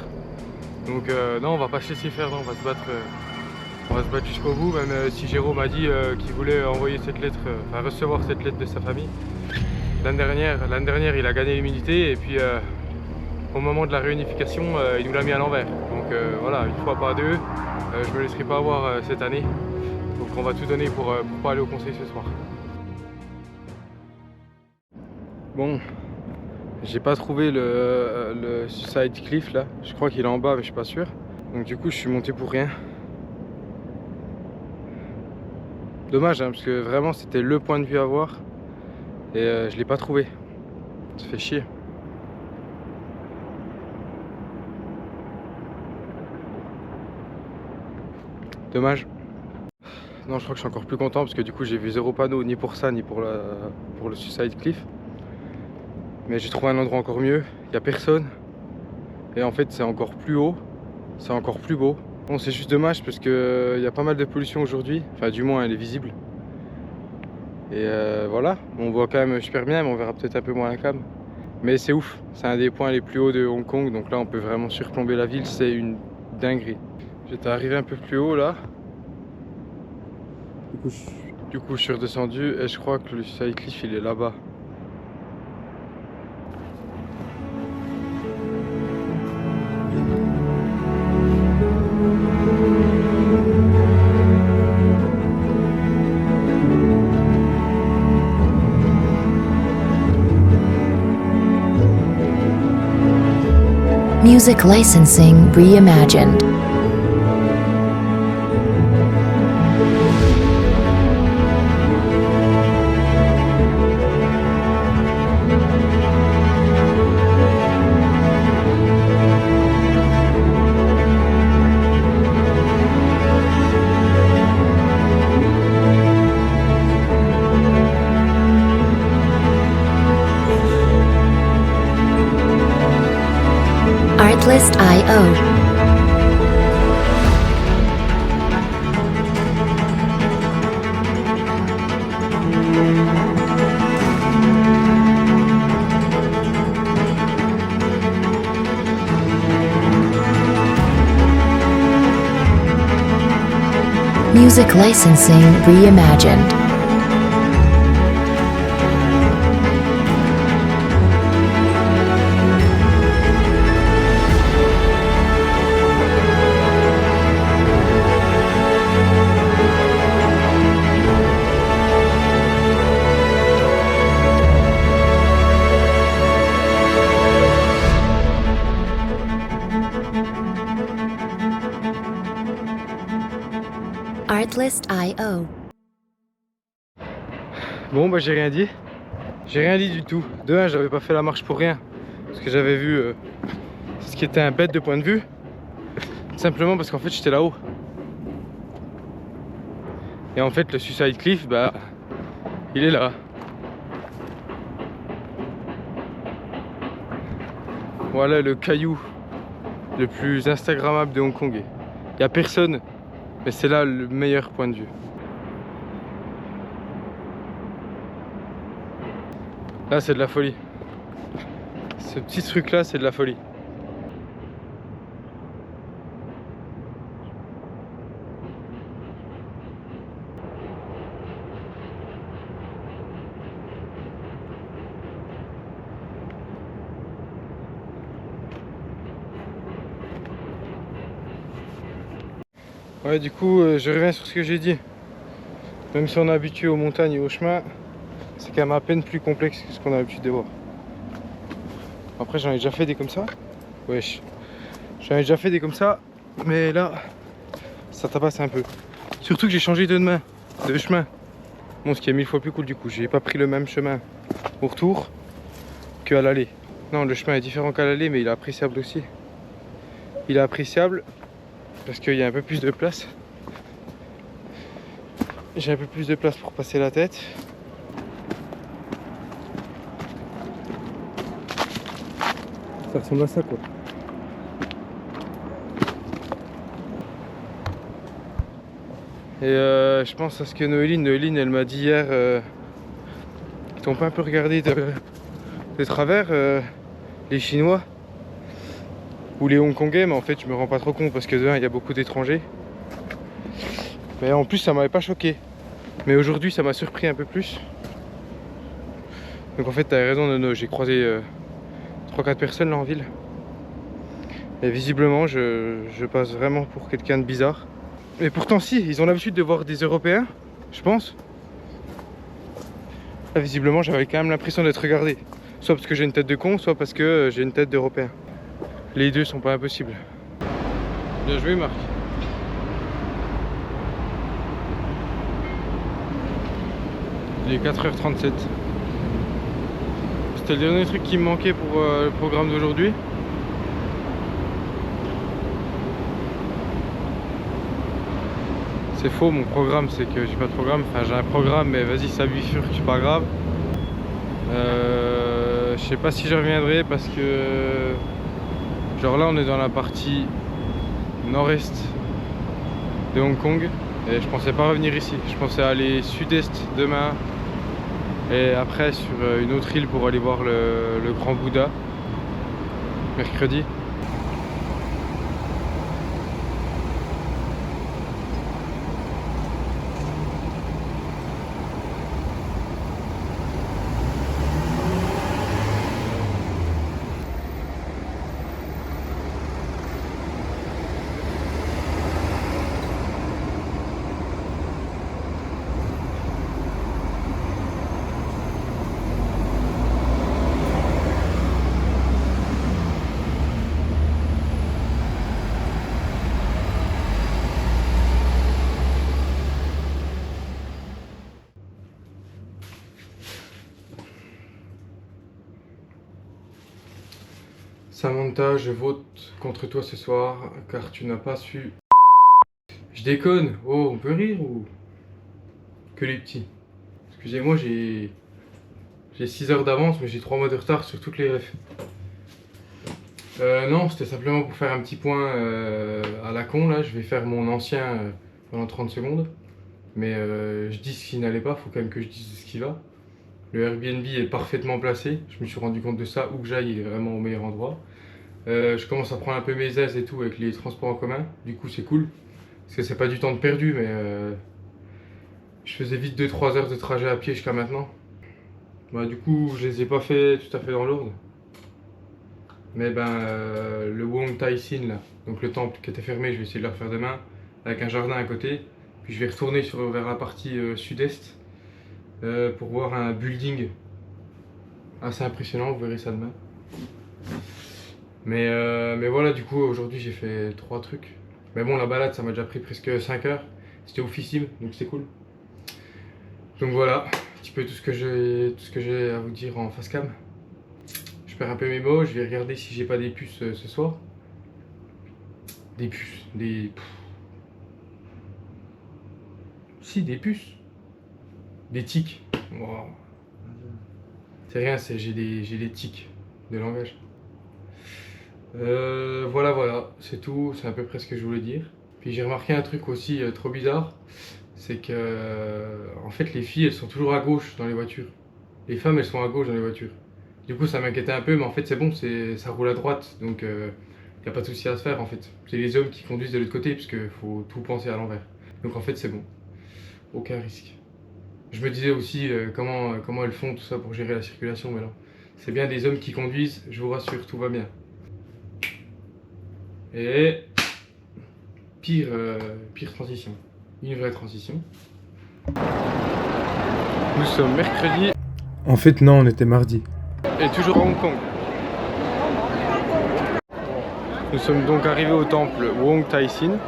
A: Donc non, on va pas se laisser faire, non, on va se battre jusqu'au bout, même si Jérôme a dit qu'il voulait envoyer cette lettre, enfin recevoir cette lettre de sa famille. L'année dernière, il a gagné l'immunité et puis au moment de la réunification, il nous l'a mis à l'envers. Donc voilà, une fois pas deux, je me laisserai pas avoir cette année. Donc on va tout donner pour pas aller au conseil ce soir. Bon, j'ai pas trouvé le Suicide Cliff là. Je crois qu'il est en bas, mais je suis pas sûr. Donc du coup, je suis monté pour rien. Dommage, hein, parce que vraiment c'était le point de vue à voir. Et je l'ai pas trouvé. Ça fait chier. Dommage. Non, je crois que je suis encore plus content parce que du coup j'ai vu 0 panneau ni pour ça ni pour le Suicide Cliff. Mais j'ai trouvé un endroit encore mieux, il n'y a personne. Et en fait c'est encore plus haut, c'est encore plus beau. Bon, c'est juste dommage parce qu'il y a pas mal de pollution aujourd'hui, enfin du moins elle est visible. Et voilà, on voit quand même super bien, mais on verra peut-être un peu moins la cam. Mais c'est ouf, c'est un des points les plus hauts de Hong Kong, donc là on peut vraiment surplomber la ville, c'est une dinguerie. J'étais arrivé un peu plus haut là. Du coup je suis redescendu et je crois que le Suicide Cliff il est là-bas.
C: Music licensing reimagined. Artlist.io. Music licensing reimagined. Artlist.io.
A: Bon bah j'ai rien dit. J'ai rien dit du tout. De un, j'avais pas fait la marche pour rien. Parce que j'avais vu ce qui était un bête de point de vue. Simplement parce qu'en fait j'étais là-haut. Et en fait le Suicide Cliff, bah il est là. Voilà le caillou le plus instagrammable de Hong Kong. Il n'y a personne, mais c'est là le meilleur point de vue. Là c'est de la folie. Ce petit truc là c'est de la folie. Ouais, du coup je reviens sur ce que j'ai dit. Même si on est habitué aux montagnes et aux chemins, c'est quand même à peine plus complexe que ce qu'on a l'habitude de voir. Après j'en ai déjà fait des comme ça. Wesh. J'en ai déjà fait des comme ça, mais là ça tabasse un peu. Surtout que j'ai changé de chemin. Bon, ce qui est 1000 fois plus cool du coup. J'ai pas pris le même chemin au retour. qu'à l'aller. Non, le chemin est différent qu'à l'aller, mais il est appréciable aussi. Il est appréciable parce qu'il y a un peu plus de place. J'ai un peu plus de place pour passer la tête. Ça ressemble à ça quoi. Et je pense à ce que Noéline elle m'a dit hier qu'ils t'ont pas un peu regardé de travers les Chinois ou les Hongkongais, mais en fait je me rends pas trop compte parce que de un il y a beaucoup d'étrangers. Mais en plus ça m'avait pas choqué. Mais aujourd'hui ça m'a surpris un peu plus. Donc en fait t'avais raison Nono, j'ai croisé 3-4 personnes là en ville. Et visiblement je passe vraiment pour quelqu'un de bizarre. Mais pourtant si, ils ont l'habitude de voir des Européens, je pense. Là visiblement j'avais quand même l'impression d'être regardé. Soit parce que j'ai une tête de con, soit parce que j'ai une tête d'Européen. Les deux sont pas impossibles. Bien joué Marc. Il est 4h37. C'était le dernier truc qui me manquait pour le programme d'aujourd'hui. C'est faux, mon programme, c'est que j'ai pas de programme. Enfin, j'ai un programme, mais vas-y, ça bifurque, c'est pas grave. Je sais pas si je reviendrai parce que genre là on est dans la partie nord-est de Hong Kong et je pensais pas revenir ici. Je pensais aller sud-est demain et après sur une autre île pour aller voir le Grand Bouddha mercredi. Samantha, je vote contre toi ce soir car tu n'as pas su... Je déconne. Oh, on peut rire ou... Que les petits. Excusez-moi, j'ai 6 heures d'avance mais j'ai 3 mois de retard sur toutes les refs. Non, c'était simplement pour faire un petit point à la con là. Je vais faire mon ancien pendant 30 secondes. Mais je dis ce qui n'allait pas, faut quand même que je dise ce qui va. Le Airbnb est parfaitement placé, je me suis rendu compte de ça, où que j'aille il est vraiment au meilleur endroit. Je commence à prendre un peu mes aises et tout avec les transports en commun, du coup c'est cool. Parce que c'est pas du temps de perdu, mais je faisais vite 2-3 heures de trajet à pied jusqu'à maintenant. Bah, du coup je les ai pas fait tout à fait dans l'ordre. Mais ben le Wong Tai Sin là, donc le temple qui était fermé, je vais essayer de le refaire demain, avec un jardin à côté. Puis je vais retourner vers la partie sud-est. Pour voir un building assez impressionnant, vous verrez ça demain. Mais voilà, du coup aujourd'hui j'ai fait 3 trucs. Mais bon, la balade ça m'a déjà pris presque 5 heures. C'était oufissime, donc c'est cool. Donc voilà, un petit peu tout ce que j'ai à vous dire en face cam. Je perds un peu mes mots, je vais regarder si j'ai pas des puces ce soir. Des puces, Si, des puces. Des tics. Wow. C'est rien, j'ai des tics de langage. Voilà, c'est tout, c'est à peu près ce que je voulais dire. Puis j'ai remarqué un truc aussi trop bizarre, c'est que en fait les filles elles sont toujours à gauche dans les voitures. Les femmes elles sont à gauche dans les voitures. Du coup ça m'inquiétait un peu, mais en fait c'est bon, ça roule à droite, donc y a pas de souci à se faire en fait. C'est les hommes qui conduisent de l'autre côté, parce qu'il faut tout penser à l'envers. Donc en fait c'est bon, aucun risque. Je me disais aussi comment elles font tout ça pour gérer la circulation, mais non. C'est bien des hommes qui conduisent, je vous rassure, tout va bien. Et pire transition, une vraie transition. Nous sommes mercredi.
B: En fait, non, on était mardi.
A: Et toujours à Hong Kong. Nous sommes donc arrivés au temple Wong Tai Sin,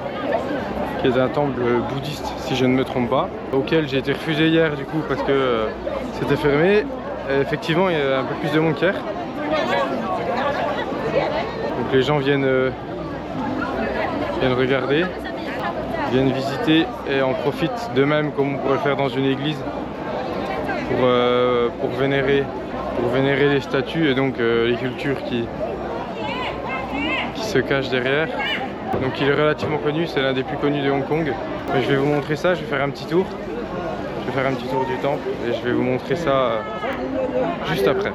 A: qui est un temple bouddhiste si je ne me trompe pas, auquel j'ai été refusé hier du coup parce que c'était fermé. Et effectivement il y a un peu plus de monde qu'hier. Donc les gens viennent regarder, viennent visiter et en profitent d'eux-mêmes comme on pourrait le faire dans une église pour vénérer les statues et donc les cultures qui se cachent derrière. Donc il est relativement connu, c'est l'un des plus connus de Hong Kong. Mais je vais vous montrer ça, je vais faire un petit tour. Je vais faire un petit tour du temple et je vais vous montrer ça juste après.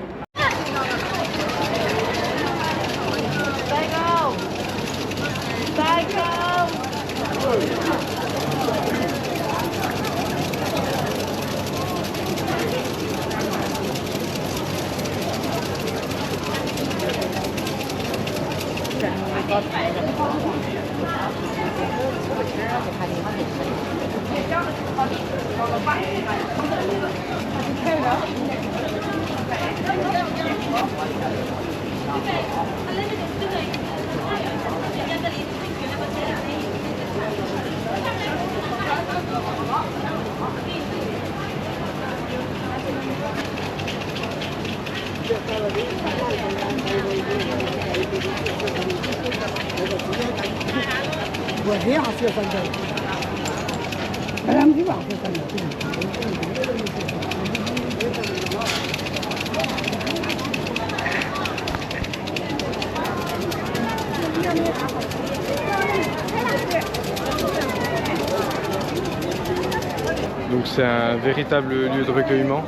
A: Donc c'est un véritable lieu de recueillement,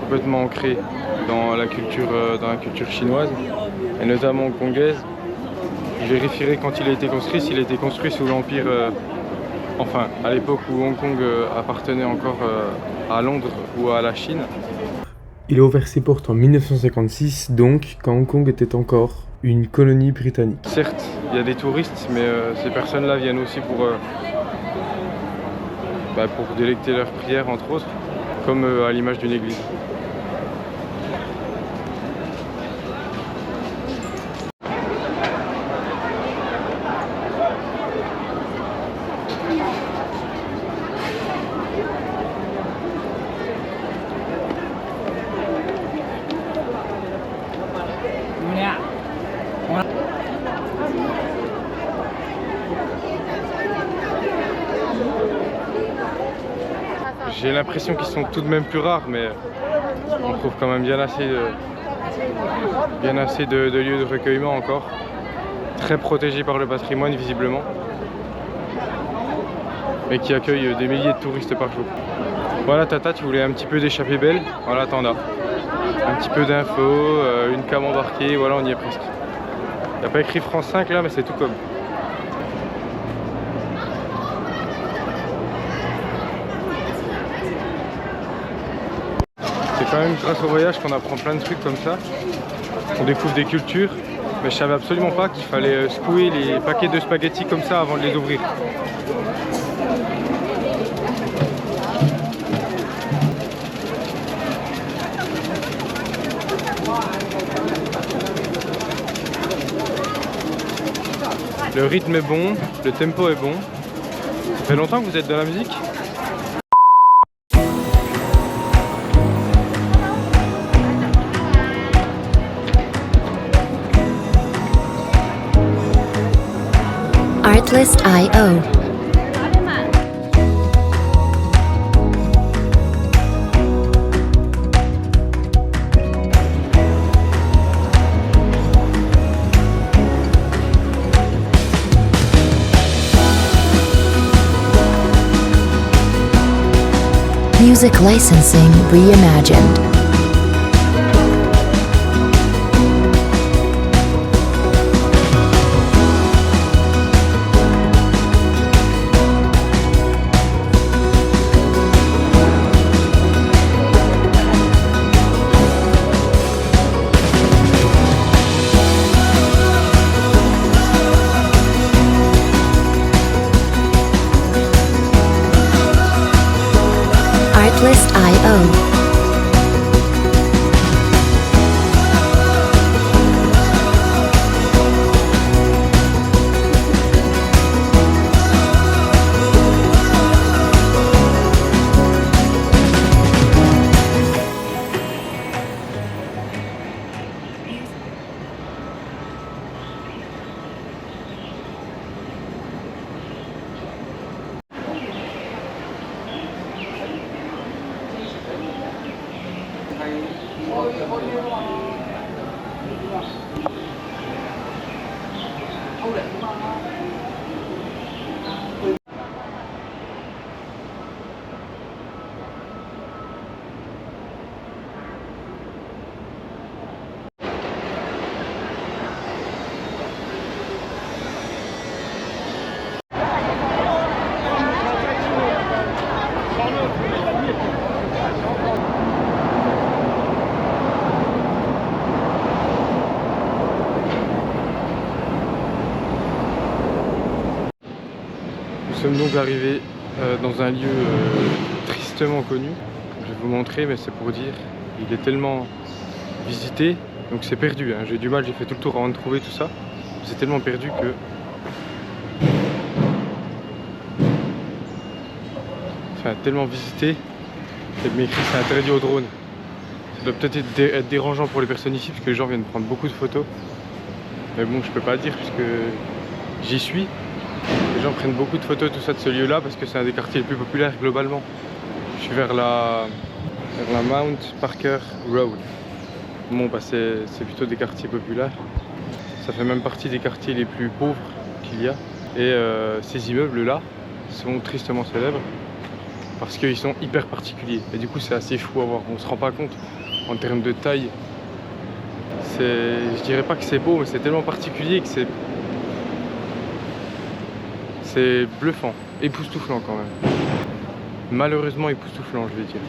A: complètement ancré dans la culture chinoise et notamment hongkongaise. Je vérifierai quand il a été construit, s'il a été construit sous l'empire, enfin à l'époque où Hong Kong appartenait encore à Londres ou à la Chine. Il a ouvert ses portes en 1956, donc quand Hong Kong était encore une colonie britannique. Certes, il y a des touristes, mais ces personnes-là viennent aussi pour délecter leurs prières, entre autres, comme à l'image d'une église. J'ai l'impression qu'ils sont tout de même plus rares, mais on trouve quand même bien assez de lieux de recueillement encore. Très protégés par le patrimoine visiblement, mais qui accueillent des milliers de touristes par jour. Voilà Tata, tu voulais un petit peu d'échappée belle, voilà t'en as. Un petit peu d'infos, une cam embarquée, voilà on y est presque. Il n'y a pas écrit France 5 là, mais c'est tout comme. C'est quand même grâce au voyage qu'on apprend plein de trucs comme ça. On découvre des cultures, mais je savais absolument pas qu'il fallait secouer les paquets de spaghettis comme ça avant de les ouvrir. Le rythme est bon, le tempo est bon. Ça fait longtemps que vous êtes dans la musique ?
C: Artlist.io. Music licensing reimagined. Artlist.io.
A: Nous sommes donc arrivés dans un lieu tristement connu. Je vais vous montrer, mais c'est pour dire, il est tellement visité, donc c'est perdu. Hein. J'ai eu du mal, j'ai fait tout le tour avant de trouver tout ça. C'est tellement perdu que... Enfin, tellement visité, qu'il y a écrit c'est interdit aux drones. Ça doit peut-être être dérangeant pour les personnes ici, parce que les gens viennent prendre beaucoup de photos. Mais bon, je peux pas dire, puisque j'y suis. Les gens prennent beaucoup de photos tout ça de ce lieu-là parce que c'est un des quartiers les plus populaires globalement. Je suis vers la Mount Parker Road. Bon, bah c'est plutôt des quartiers populaires. Ça fait même partie des quartiers les plus pauvres qu'il y a. Et ces immeubles-là sont tristement célèbres parce qu'ils sont hyper particuliers. Et du coup, c'est assez fou à voir. On se rend pas compte en termes de taille. Je dirais pas que c'est beau, mais c'est tellement particulier que c'est bluffant, époustouflant quand même. Malheureusement époustouflant, je vais dire.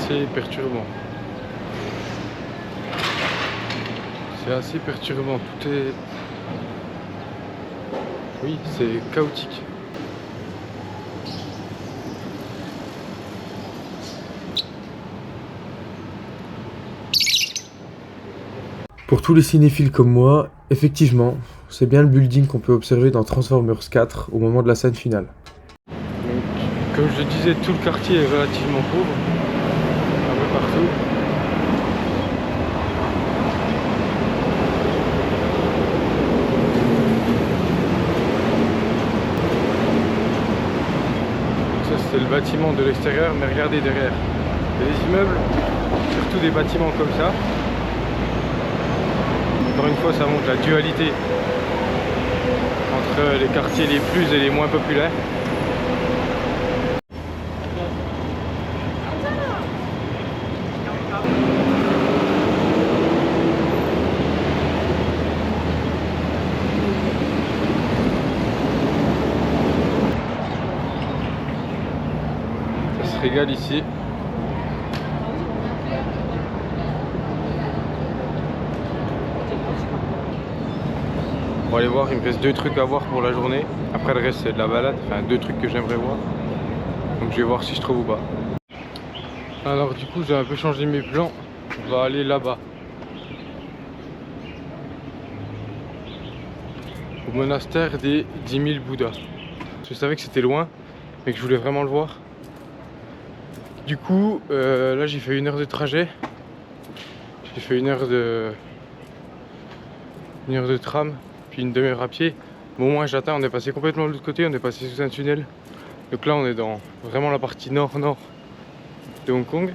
A: C'est perturbant. C'est assez perturbant. Tout est... Oui, c'est chaotique. Pour tous les cinéphiles comme moi, effectivement, c'est bien le building qu'on peut observer dans Transformers 4 au moment de la scène finale. Donc, comme je le disais, tout le quartier est relativement pauvre. Partout. Ça c'est le bâtiment de l'extérieur, mais regardez derrière. Il y a des immeubles, surtout des bâtiments comme ça. Encore une fois, ça montre la dualité entre les quartiers les plus et les moins populaires. Ça se régale ici. On va aller voir, il me reste 2 trucs à voir pour la journée. Après le reste c'est de la balade, enfin 2 trucs que j'aimerais voir. Donc je vais voir si je trouve ou pas. Alors du coup j'ai un peu changé mes plans. On va aller là-bas. Au monastère des 10 000 Bouddhas. Je savais que c'était loin, mais que je voulais vraiment le voir. Du coup, là j'ai fait 1 heure de trajet. J'ai fait 1 heure de tram, puis 1 demi-heure à pied. Bon, au moins j'atteins, on est passé complètement de l'autre côté, on est passé sous un tunnel. Donc là on est dans vraiment la partie nord-nord de Hong Kong.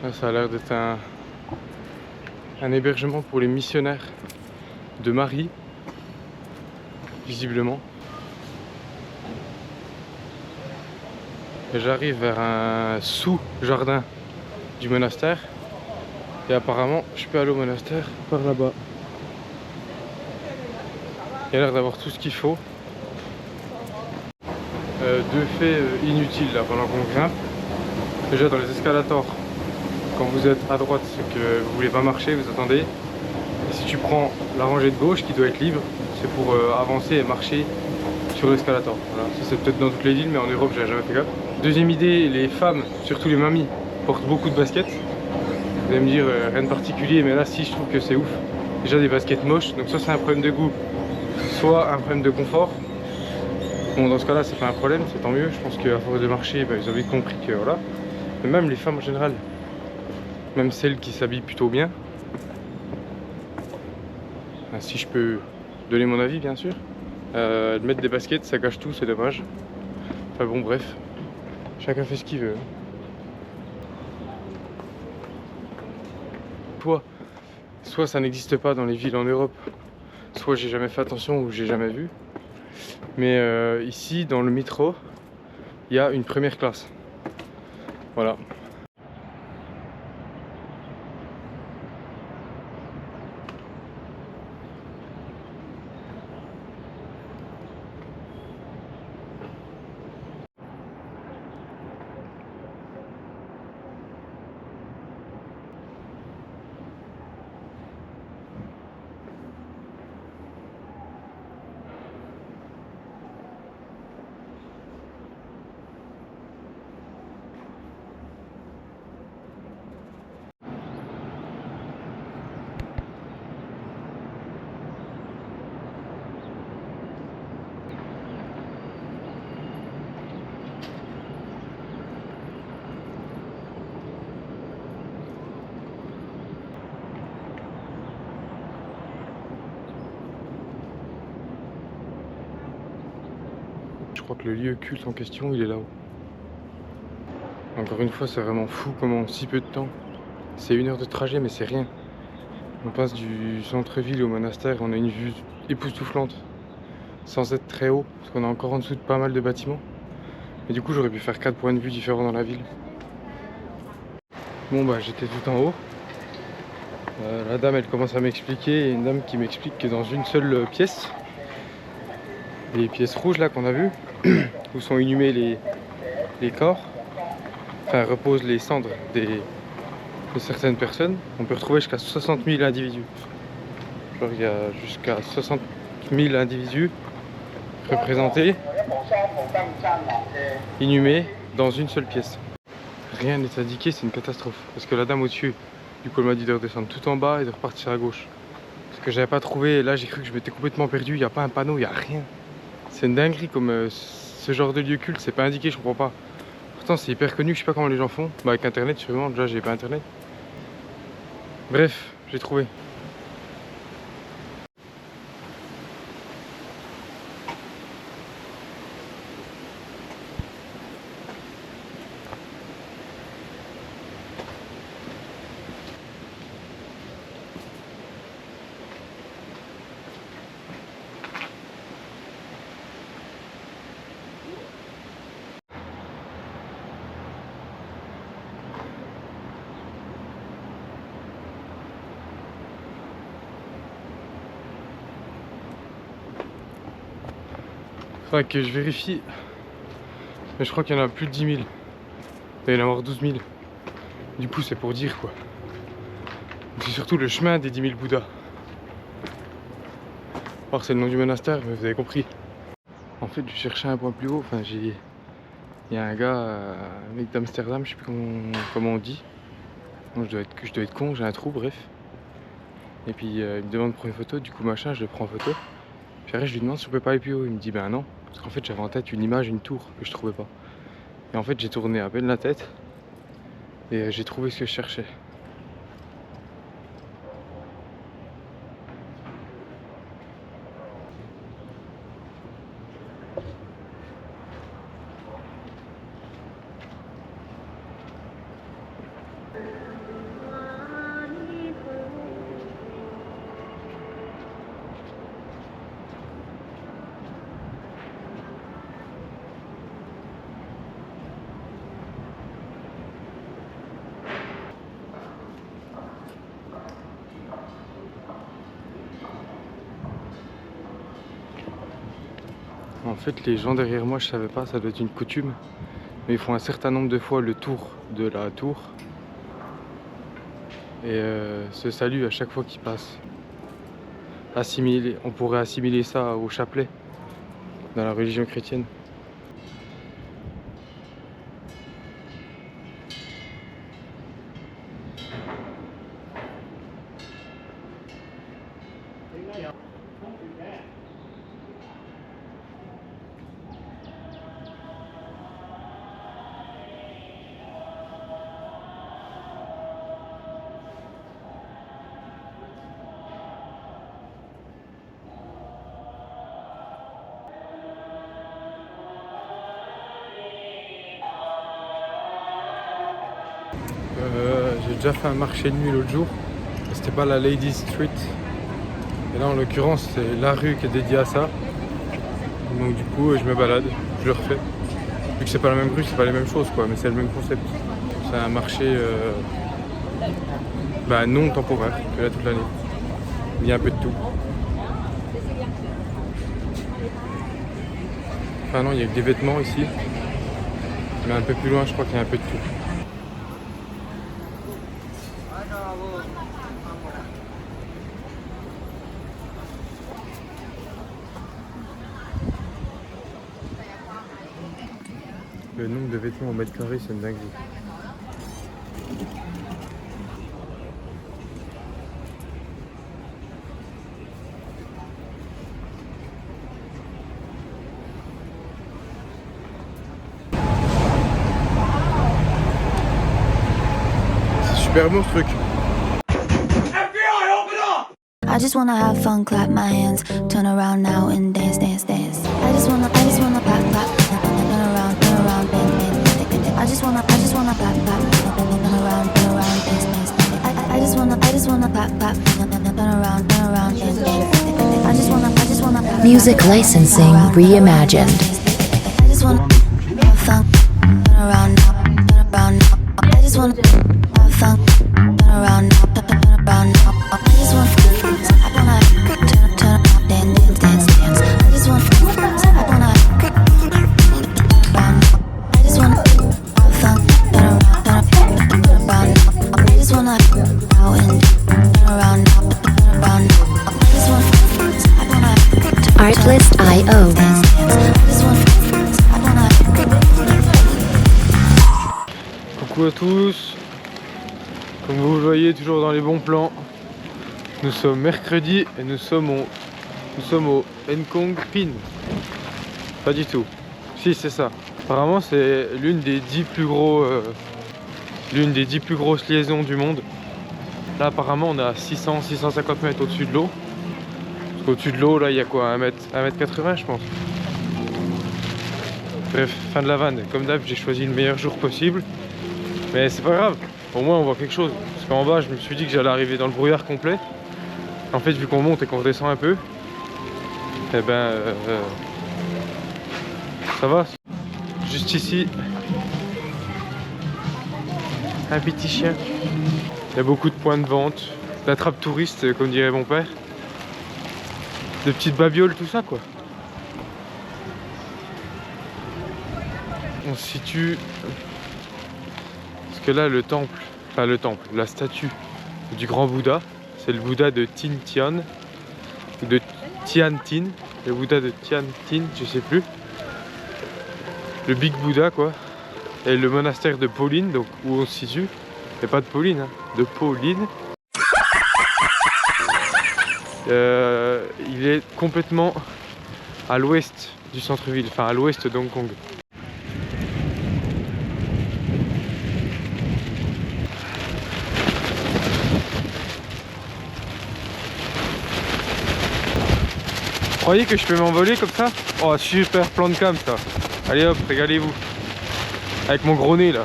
A: Là ça a l'air d'être un hébergement pour les missionnaires de Marie, visiblement. Et j'arrive vers un sous-jardin du monastère. Et apparemment je peux aller au monastère par là-bas. Il y a l'air d'avoir tout ce qu'il faut. Deux faits inutiles là pendant qu'on grimpe. Déjà dans les escalators, quand vous êtes à droite, c'est que vous voulez pas marcher, vous attendez. Et si tu prends la rangée de gauche qui doit être libre, c'est pour avancer et marcher sur l'escalator. Voilà. Ça c'est peut-être dans toutes les villes, mais en Europe j'ai jamais fait gaffe. Deuxième idée, les femmes, surtout les mamies, portent beaucoup de baskets. Vous allez me dire rien de particulier, mais là si je trouve que c'est ouf. Déjà des baskets moches, donc soit c'est un problème de goût, soit un problème de confort. Bon dans ce cas là c'est pas un problème, c'est tant mieux. Je pense qu'à force de marcher, ils ont vite compris que voilà. Mais même les femmes en général, même celles qui s'habillent plutôt bien, si je peux donner mon avis bien sûr, mettre des baskets ça gâche tout, c'est dommage. Enfin bon bref, chacun fait ce qu'il veut. Soit ça n'existe pas dans les villes en Europe, soit j'ai jamais fait attention ou j'ai jamais vu. Mais ici dans le métro, il y a une première classe. Voilà. Je crois que le lieu culte en question, il est là-haut. Encore une fois, c'est vraiment fou comment en si peu de temps. C'est 1 heure de trajet, mais c'est rien. On passe du centre-ville au monastère, on a une vue époustouflante, sans être très haut, parce qu'on est encore en dessous de pas mal de bâtiments. Et du coup, j'aurais pu faire 4 points de vue différents dans la ville. Bon bah, j'étais tout en haut. La dame, elle commence à m'expliquer, et une dame qui m'explique que dans une seule pièce, les pièces rouges là qu'on a vues, où sont inhumés les corps, enfin reposent les cendres de certaines personnes, on peut retrouver jusqu'à 60 000 individus. Genre il y a jusqu'à 60 000 individus représentés, inhumés dans une seule pièce. Rien n'est indiqué, c'est une catastrophe. Parce que la dame au-dessus, du coup elle m'a dit de redescendre tout en bas et de repartir à gauche. Parce que j'avais pas trouvé, là j'ai cru que je m'étais complètement perdu, il n'y a pas un panneau, il n'y a rien. C'est une dinguerie comme ce genre de lieu culte, c'est pas indiqué, je comprends pas. Pourtant c'est hyper connu, je sais pas comment les gens font. Bah avec internet sûrement, déjà j'ai pas internet. Bref, j'ai trouvé. Faudrait que je vérifie. Mais je crois qu'il y en a plus de 10 000. Il va y en avoir 12 000. Du coup, c'est pour dire quoi. C'est surtout le chemin des 10 000 Bouddhas. Alors, c'est le nom du monastère, mais vous avez compris. En fait, je cherchais un point plus haut. Enfin, il y a un gars, un mec d'Amsterdam, je sais plus comment on dit. Bon, je dois être con, j'ai un trou, bref. Et puis, il me demande de prendre une photo. Du coup, machin, je le prends en photo. Puis après, je lui demande si on peut pas aller plus haut. Il me dit, ben non. Parce qu'en fait, j'avais en tête une image, une tour que je trouvais pas. Et en fait, j'ai tourné à peine la tête. Et j'ai trouvé ce que je cherchais. En fait, les gens derrière moi, je savais pas, ça doit être une coutume. Mais ils font un certain nombre de fois le tour de la tour. Et se saluent à chaque fois qu'ils passent. On pourrait assimiler ça au chapelet dans la religion chrétienne. J'ai déjà fait un marché de nuit l'autre jour. C'était pas la Ladies Street. Et là en l'occurrence c'est la rue qui est dédiée à ça. Donc du coup je me balade, je le refais. Vu que c'est pas la même rue, c'est pas les mêmes choses quoi, mais c'est le même concept. C'est un marché non temporaire, que là toute l'année. Il y a un peu de tout. Enfin non, il y a que des vêtements ici. Mais un peu plus loin je crois qu'il y a un peu de tout. Le nombre de vêtements au mètre carré, c'est une dinguerie. C'est super beau ce truc.
C: I just wanna have fun, clap my hands, turn around now and dance, dance, dance. I just wanna clap, clap, turn around, dance, dance. I just wanna clap, clap, turn around, dance, dance. I just wanna clap, clap, turn around, dance, dance. I just wanna clap. Music licensing reimagined. I just wanna have fun, turn around now, turn around now. I just wanna have fun, turn around now, turn around now. I just wanna turn around, dance, dance, dance. I just wanna I just wanna have fun, turn around now. I just wanna out and turn around now, turn around now. I just wanna Artlist.io. dance, dance. I just wanna
A: Coucou à tous. Comme vous le voyez, toujours dans les bons plans. Nous sommes mercredi et nous sommes au Nkong Pin. Pas du tout. Si, c'est ça. Apparemment c'est l'une des 10 plus grosses liaisons du monde. Là apparemment on est à 600-650 mètres au-dessus de l'eau. Parce qu'au-dessus de l'eau là il y a quoi, 1m80 je pense. Bref, fin de la vanne. Comme d'hab j'ai choisi le meilleur jour possible. Mais c'est pas grave, au moins on voit quelque chose. Parce qu'en bas je me suis dit que j'allais arriver dans le brouillard complet. En fait vu qu'on monte et qu'on redescend un peu, et ça va. Juste ici, un petit chien. Il y a beaucoup de points de vente, la trappe touriste comme dirait mon père. De petites babioles, tout ça quoi. On se situe... Parce que là la statue du grand Bouddha, c'est le Bouddha de Tin Tian, ou de Tian Tin, le Bouddha de Tian Tin, je sais plus. Le Big Bouddha quoi. Et le monastère de Pauline, donc où on se situe, et pas de Pauline, hein, de Pauline. Il est complètement à l'ouest du centre-ville, enfin à l'ouest d'Hong Kong. Vous croyez que je peux m'envoler comme ça? Oh super plan de cam ça. Allez hop, régalez-vous. Avec mon gros nez là.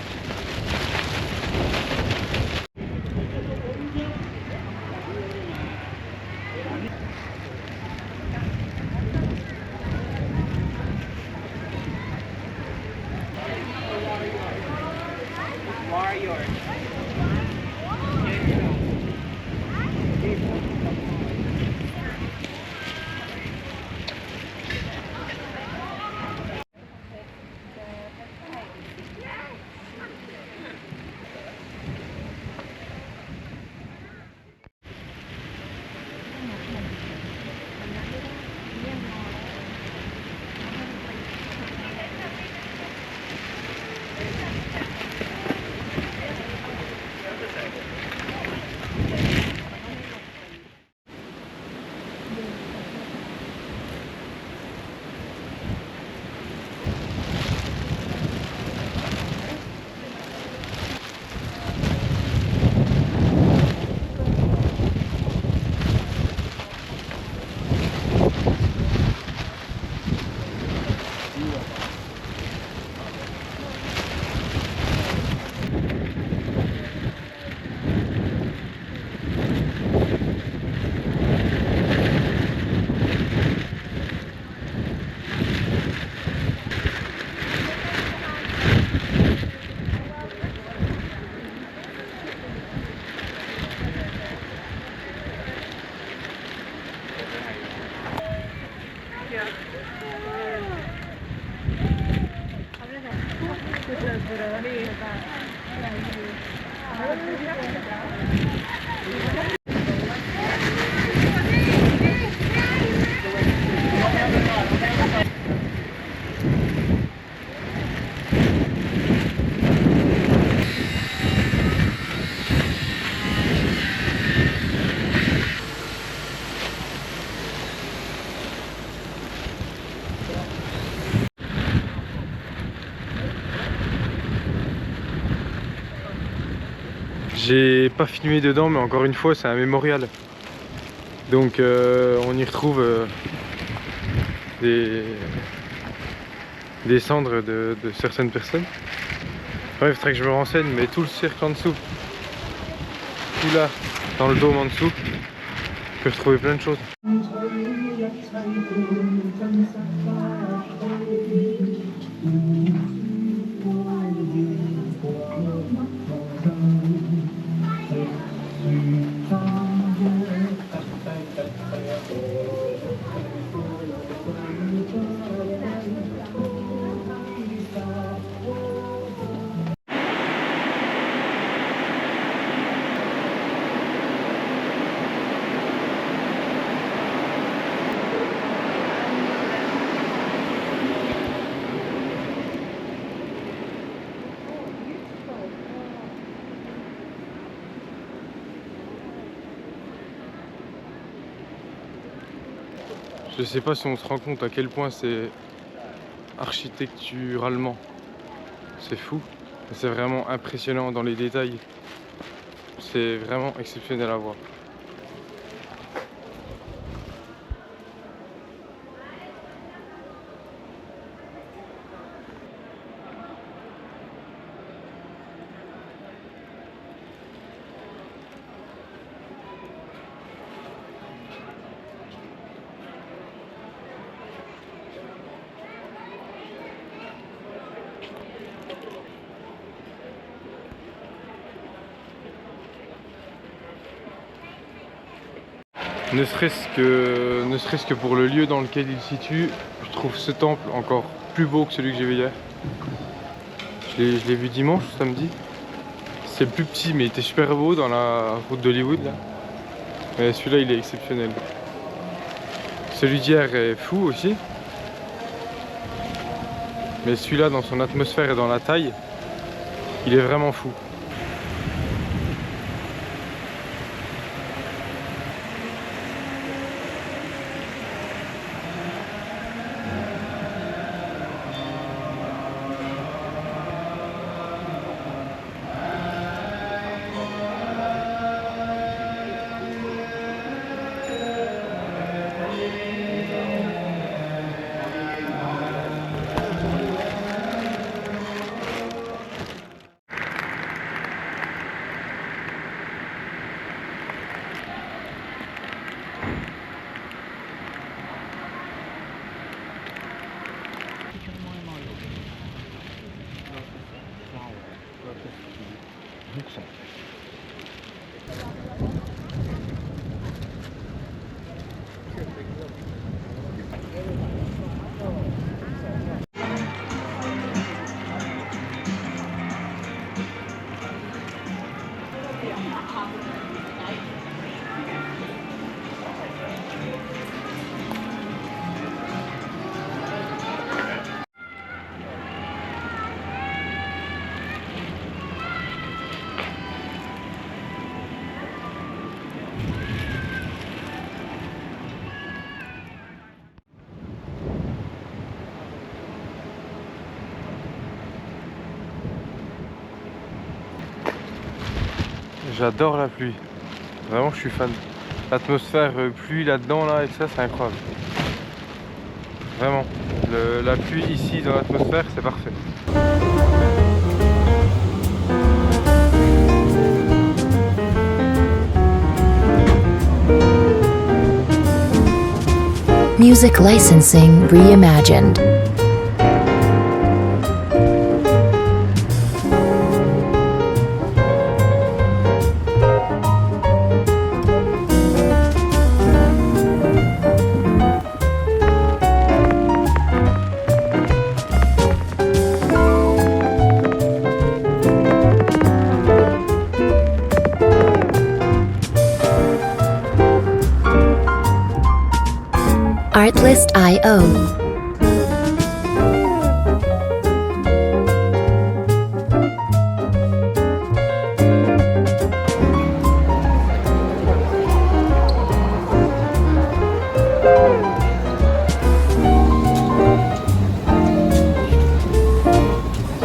A: J'ai pas filmé dedans, mais encore une fois, c'est un mémorial. Donc on y retrouve des cendres de certaines personnes. Bref, il faudrait que je me renseigne, mais tout le cirque en dessous, tout là, dans le dôme en dessous, je peux retrouver plein de choses. Je sais pas si on se rend compte à quel point c'est architecturalement, c'est fou, c'est vraiment impressionnant dans les détails, c'est vraiment exceptionnel à voir. Ne serait-ce que pour le lieu dans lequel il se situe, je trouve ce temple encore plus beau que celui que j'ai vu hier. Je l'ai vu dimanche, samedi. C'est le plus petit, mais il était super beau dans la route d'Hollywood là. Mais celui-là, il est exceptionnel. Celui d'hier est fou aussi. Mais celui-là, dans son atmosphère et dans la taille, il est vraiment fou. J'adore la pluie, vraiment je suis fan. L'atmosphère pluie là-dedans là et ça c'est incroyable. Vraiment, la pluie ici dans l'atmosphère c'est parfait.
H: Music licensing reimagined. Artlist.io.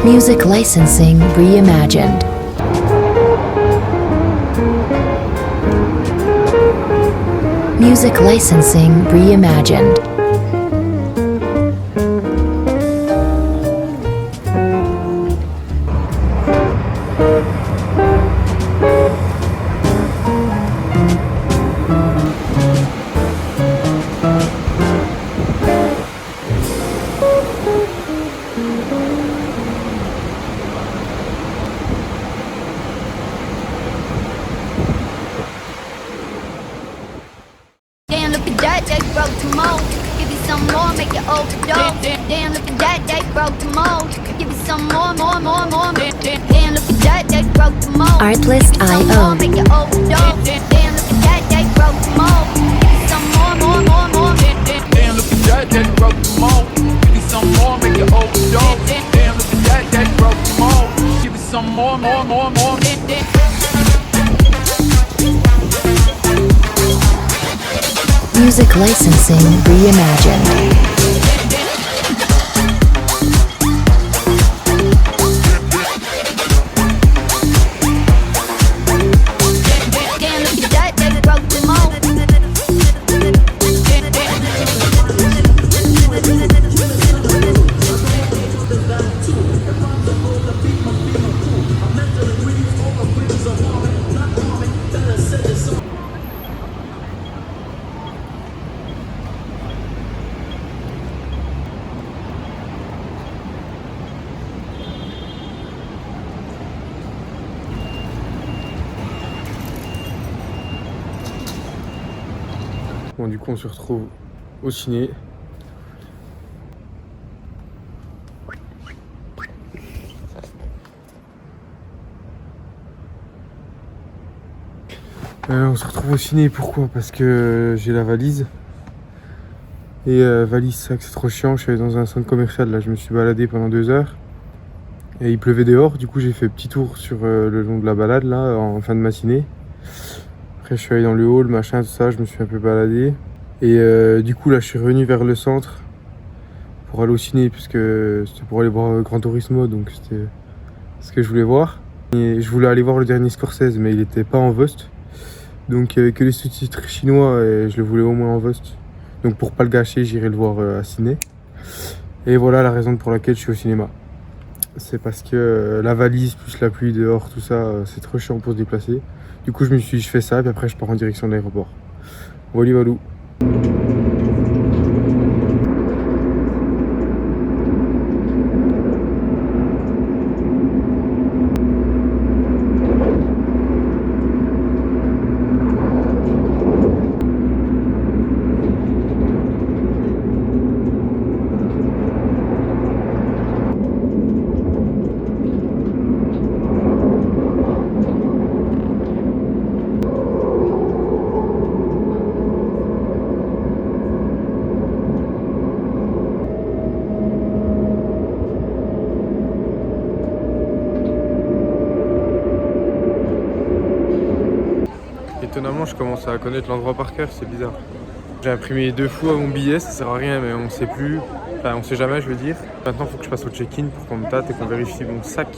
H: Music licensing reimagined. Music licensing reimagined.
C: Damn, look at that, they broke the mold. Give you some more, make you overdose. Damn, look at that, they broke the mold. Give you some more. Damn, look at that, they broke the mold.
H: Artlist.io.
C: Make you overdose. Damn, look at that, they broke the mold. Give you some more.
I: Damn, look at that, that broke the mold. Give me some more, make you overdose. Damn, look at that, that broke the mold. Give me some more.
H: Music licensing reimagined.
C: Damn, look at that, they broke the mold.
A: Bon, du coup, on se retrouve au ciné. On se retrouve au ciné, pourquoi? Parce que j'ai la valise. Et valise, sac, c'est trop chiant. Je suis allé dans un centre commercial, là, je me suis baladé pendant 2 heures. Et il pleuvait dehors, du coup j'ai fait petit tour sur le long de la balade, là, en fin de matinée. Après je suis allé dans le hall, machin, tout ça, je me suis un peu baladé. Et du coup là je suis revenu vers le centre pour aller au ciné, puisque c'était pour aller voir Gran Turismo, donc c'était ce que je voulais voir. Et je voulais aller voir le dernier Scorsese, mais il était pas en Vost. Donc que les sous-titres chinois, et je le voulais au moins en Vost. Donc pour pas le gâcher, j'irai le voir à ciné. Et voilà la raison pour laquelle je suis au cinéma. C'est parce que la valise plus la pluie dehors, tout ça, c'est trop chiant pour se déplacer. Du coup je me suis dit je fais ça, puis après je pars en direction de l'aéroport. Voilà, valou. Étonnamment, je commence à connaître l'endroit par cœur, c'est bizarre. J'ai imprimé 2 fois mon billet, ça sert à rien, mais on sait plus. Enfin, on sait jamais, je veux dire. Maintenant, il faut que je passe au check-in pour qu'on me tâte et qu'on vérifie mon sac.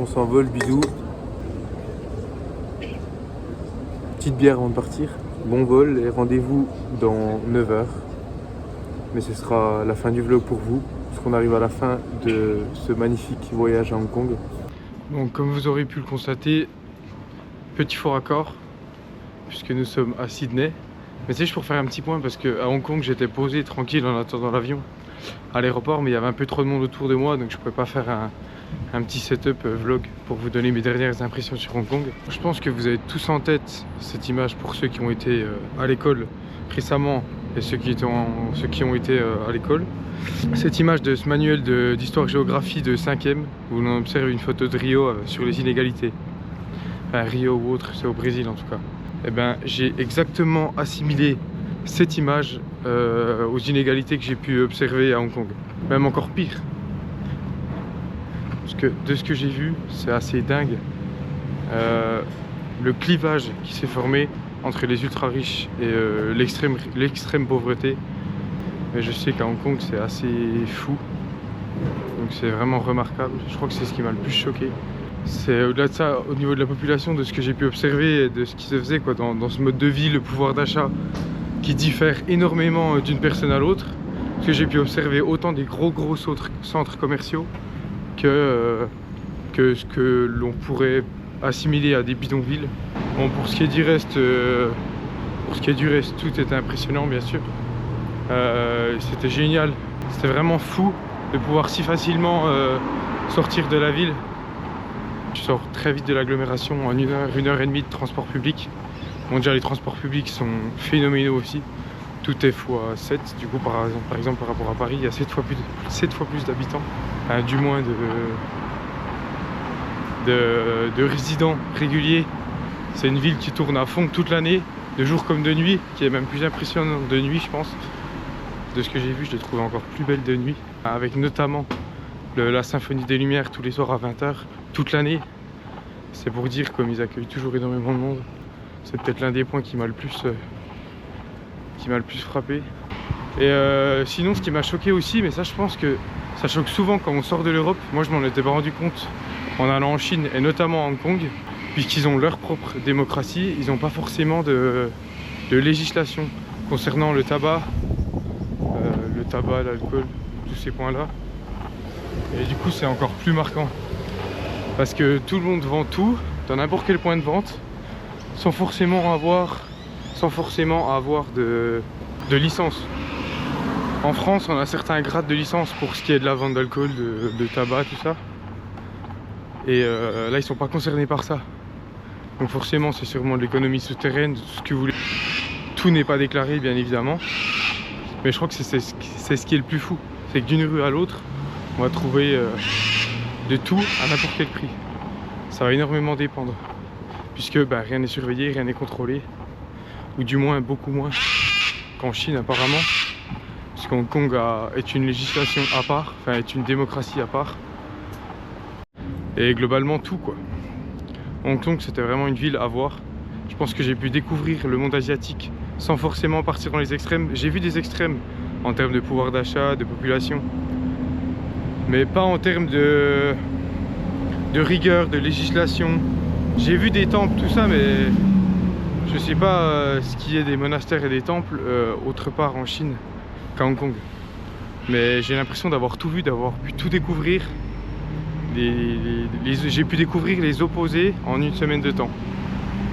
A: On s'envole, bisous. Petite bière avant de partir. Bon vol et rendez-vous dans 9 h. Mais ce sera la fin du vlog pour vous, parce qu'on arrive à la fin de ce magnifique voyage à Hong Kong. Donc comme vous aurez pu le constater, petit faux raccord, puisque nous sommes à Sydney. Mais c'est juste pour faire un petit point, parce qu'à Hong Kong j'étais posé tranquille en attendant l'avion à l'aéroport, mais il y avait un peu trop de monde autour de moi, donc je ne pouvais pas faire un petit setup vlog pour vous donner mes dernières impressions sur Hong Kong. Je pense que vous avez tous en tête cette image pour ceux qui ont été à l'école récemment et ceux qui ont été à l'école. Cette image de ce manuel d'histoire-géographie de 5e où l'on observe une photo de Rio sur les inégalités. Enfin, Rio ou autre, c'est au Brésil en tout cas. Et ben, j'ai exactement assimilé cette image aux inégalités que j'ai pu observer à Hong Kong. Même encore pire. Parce que de ce que j'ai vu, c'est assez dingue. Le clivage qui s'est formé entre les ultra riches et l'extrême pauvreté. Mais je sais qu'à Hong Kong c'est assez fou. Donc c'est vraiment remarquable. Je crois que c'est ce qui m'a le plus choqué. C'est au-delà de ça, au niveau de la population, de ce que j'ai pu observer et de ce qui se faisait quoi, dans ce mode de vie, le pouvoir d'achat qui diffère énormément d'une personne à l'autre. Parce que j'ai pu observer autant des gros centres commerciaux que ce que l'on pourrait assimiler à des bidonvilles. Bon, pour ce qui est du reste, tout était impressionnant bien sûr. C'était génial, c'était vraiment fou de pouvoir si facilement sortir de la ville. Tu sors très vite de l'agglomération en 1 heure et demie de transport public. Bon, déjà les transports publics sont phénoménaux aussi. Tout est x7, du coup par exemple par rapport à Paris, il y a 7 fois plus d'habitants, du moins de résidents réguliers. C'est une ville qui tourne à fond toute l'année, de jour comme de nuit, qui est même plus impressionnante de nuit je pense. De ce que j'ai vu, je l'ai trouvé encore plus belle de nuit, avec notamment la symphonie des lumières tous les soirs à 20 h, toute l'année. C'est pour dire comme ils accueillent toujours énormément de monde. C'est peut-être l'un des points qui m'a le plus frappé. Et sinon ce qui m'a choqué aussi, mais ça je pense que ça choque souvent quand on sort de l'Europe. Moi je m'en étais pas rendu compte en allant en Chine et notamment à Hong Kong, puisqu'ils ont leur propre démocratie, ils n'ont pas forcément de législation concernant le tabac, l'alcool, tous ces points-là. Et du coup c'est encore plus marquant. Parce que tout le monde vend tout, dans n'importe quel point de vente, sans forcément avoir de licence. En France, on a certains grades de licence pour ce qui est de la vente d'alcool, de tabac, tout ça. Et là, ils sont pas concernés par ça. Donc forcément, c'est sûrement de l'économie souterraine, ce que vous voulez. Tout n'est pas déclaré, bien évidemment. Mais je crois que c'est ce qui est le plus fou. C'est que d'une rue à l'autre, on va trouver de tout à n'importe quel prix. Ça va énormément dépendre. Puisque rien n'est surveillé, rien n'est contrôlé. Ou du moins beaucoup moins qu'en Chine apparemment. Parce qu'Hong Kong est une législation à part, enfin est une démocratie à part. Et globalement tout quoi. Hong Kong c'était vraiment une ville à voir. Je pense que j'ai pu découvrir le monde asiatique sans forcément partir dans les extrêmes. J'ai vu des extrêmes en termes de pouvoir d'achat, de population. Mais pas en termes de rigueur, de législation. J'ai vu des temples, tout ça, mais je sais pas ce qu'il y a des monastères et des temples autre part en Chine qu'à Hong Kong. Mais j'ai l'impression d'avoir tout vu, d'avoir pu tout découvrir. J'ai pu découvrir les opposés en 1 semaine de temps.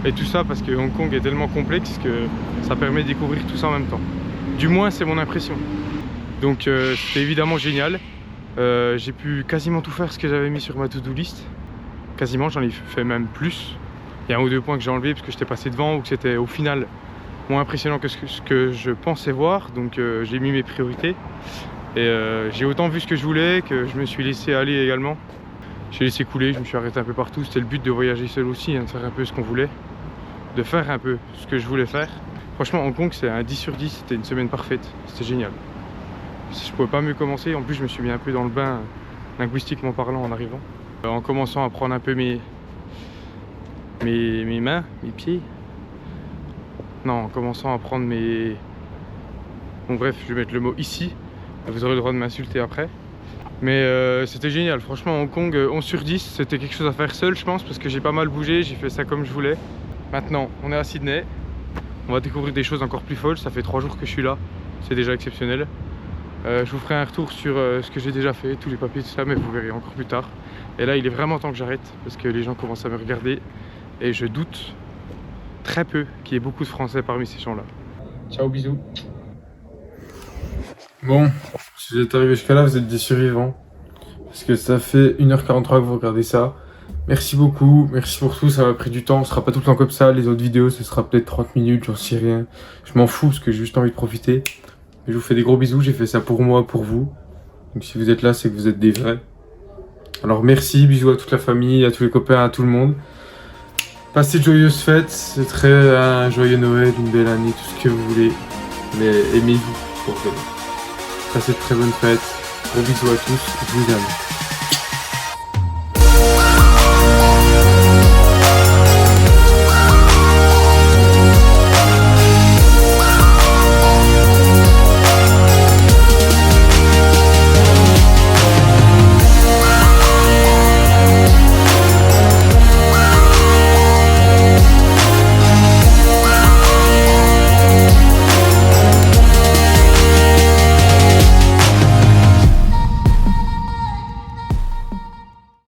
A: Et tout ça parce que Hong Kong est tellement complexe que ça permet de découvrir tout ça en même temps. Du moins c'est mon impression. Donc c'était évidemment génial. J'ai pu quasiment tout faire ce que j'avais mis sur ma to-do list. Quasiment, j'en ai fait même plus. Il y a 1 ou 2 points que j'ai enlevés parce que j'étais passé devant ou que c'était au final moins impressionnant que ce que je pensais voir. Donc j'ai mis mes priorités. Et j'ai autant vu ce que je voulais que je me suis laissé aller également. J'ai laissé couler, je me suis arrêté un peu partout. C'était le but de voyager seul aussi, de faire un peu ce qu'on voulait. De faire un peu ce que je voulais faire. Franchement, Hong Kong, c'est un 10 sur 10. C'était une semaine parfaite. C'était génial. Je pouvais pas mieux commencer. En plus, je me suis mis un peu dans le bain, linguistiquement parlant, en arrivant. En commençant à prendre un peu mes mains, mes pieds. Non, en commençant à prendre mes... Bon bref, je vais mettre le mot ici. Vous aurez le droit de m'insulter après. Mais c'était génial. Franchement, Hong Kong, 11 sur 10. C'était quelque chose à faire seul, je pense, parce que j'ai pas mal bougé. J'ai fait ça comme je voulais. Maintenant, on est à Sydney. On va découvrir des choses encore plus folles. Ça fait 3 jours que je suis là. C'est déjà exceptionnel. Je vous ferai un retour sur ce que j'ai déjà fait, tous les papiers, tout ça, mais vous verrez encore plus tard. Et là, il est vraiment temps que j'arrête parce que les gens commencent à me regarder et je doute très peu qu'il y ait beaucoup de Français parmi ces gens-là. Ciao, bisous. Bon, si vous êtes arrivé jusqu'à là, vous êtes des survivants. Parce que ça fait 1 h 43 que vous regardez ça. Merci beaucoup, merci pour tout, ça m'a pris du temps, ce sera pas tout le temps comme ça. Les autres vidéos, ce sera peut-être 30 minutes, j'en sais rien. Je m'en fous parce que j'ai juste envie de profiter. Je vous fais des gros bisous, j'ai fait ça pour moi, pour vous. Donc si vous êtes là, c'est que vous êtes des vrais. Alors merci, bisous à toute la famille, à tous les copains, à tout le monde. Passez de joyeuses fêtes, c'est très un joyeux Noël, une belle année, tout ce que vous voulez. mais aimez-vous pour venir. Passez de très bonnes fêtes. Gros bisous à tous, je vous aime.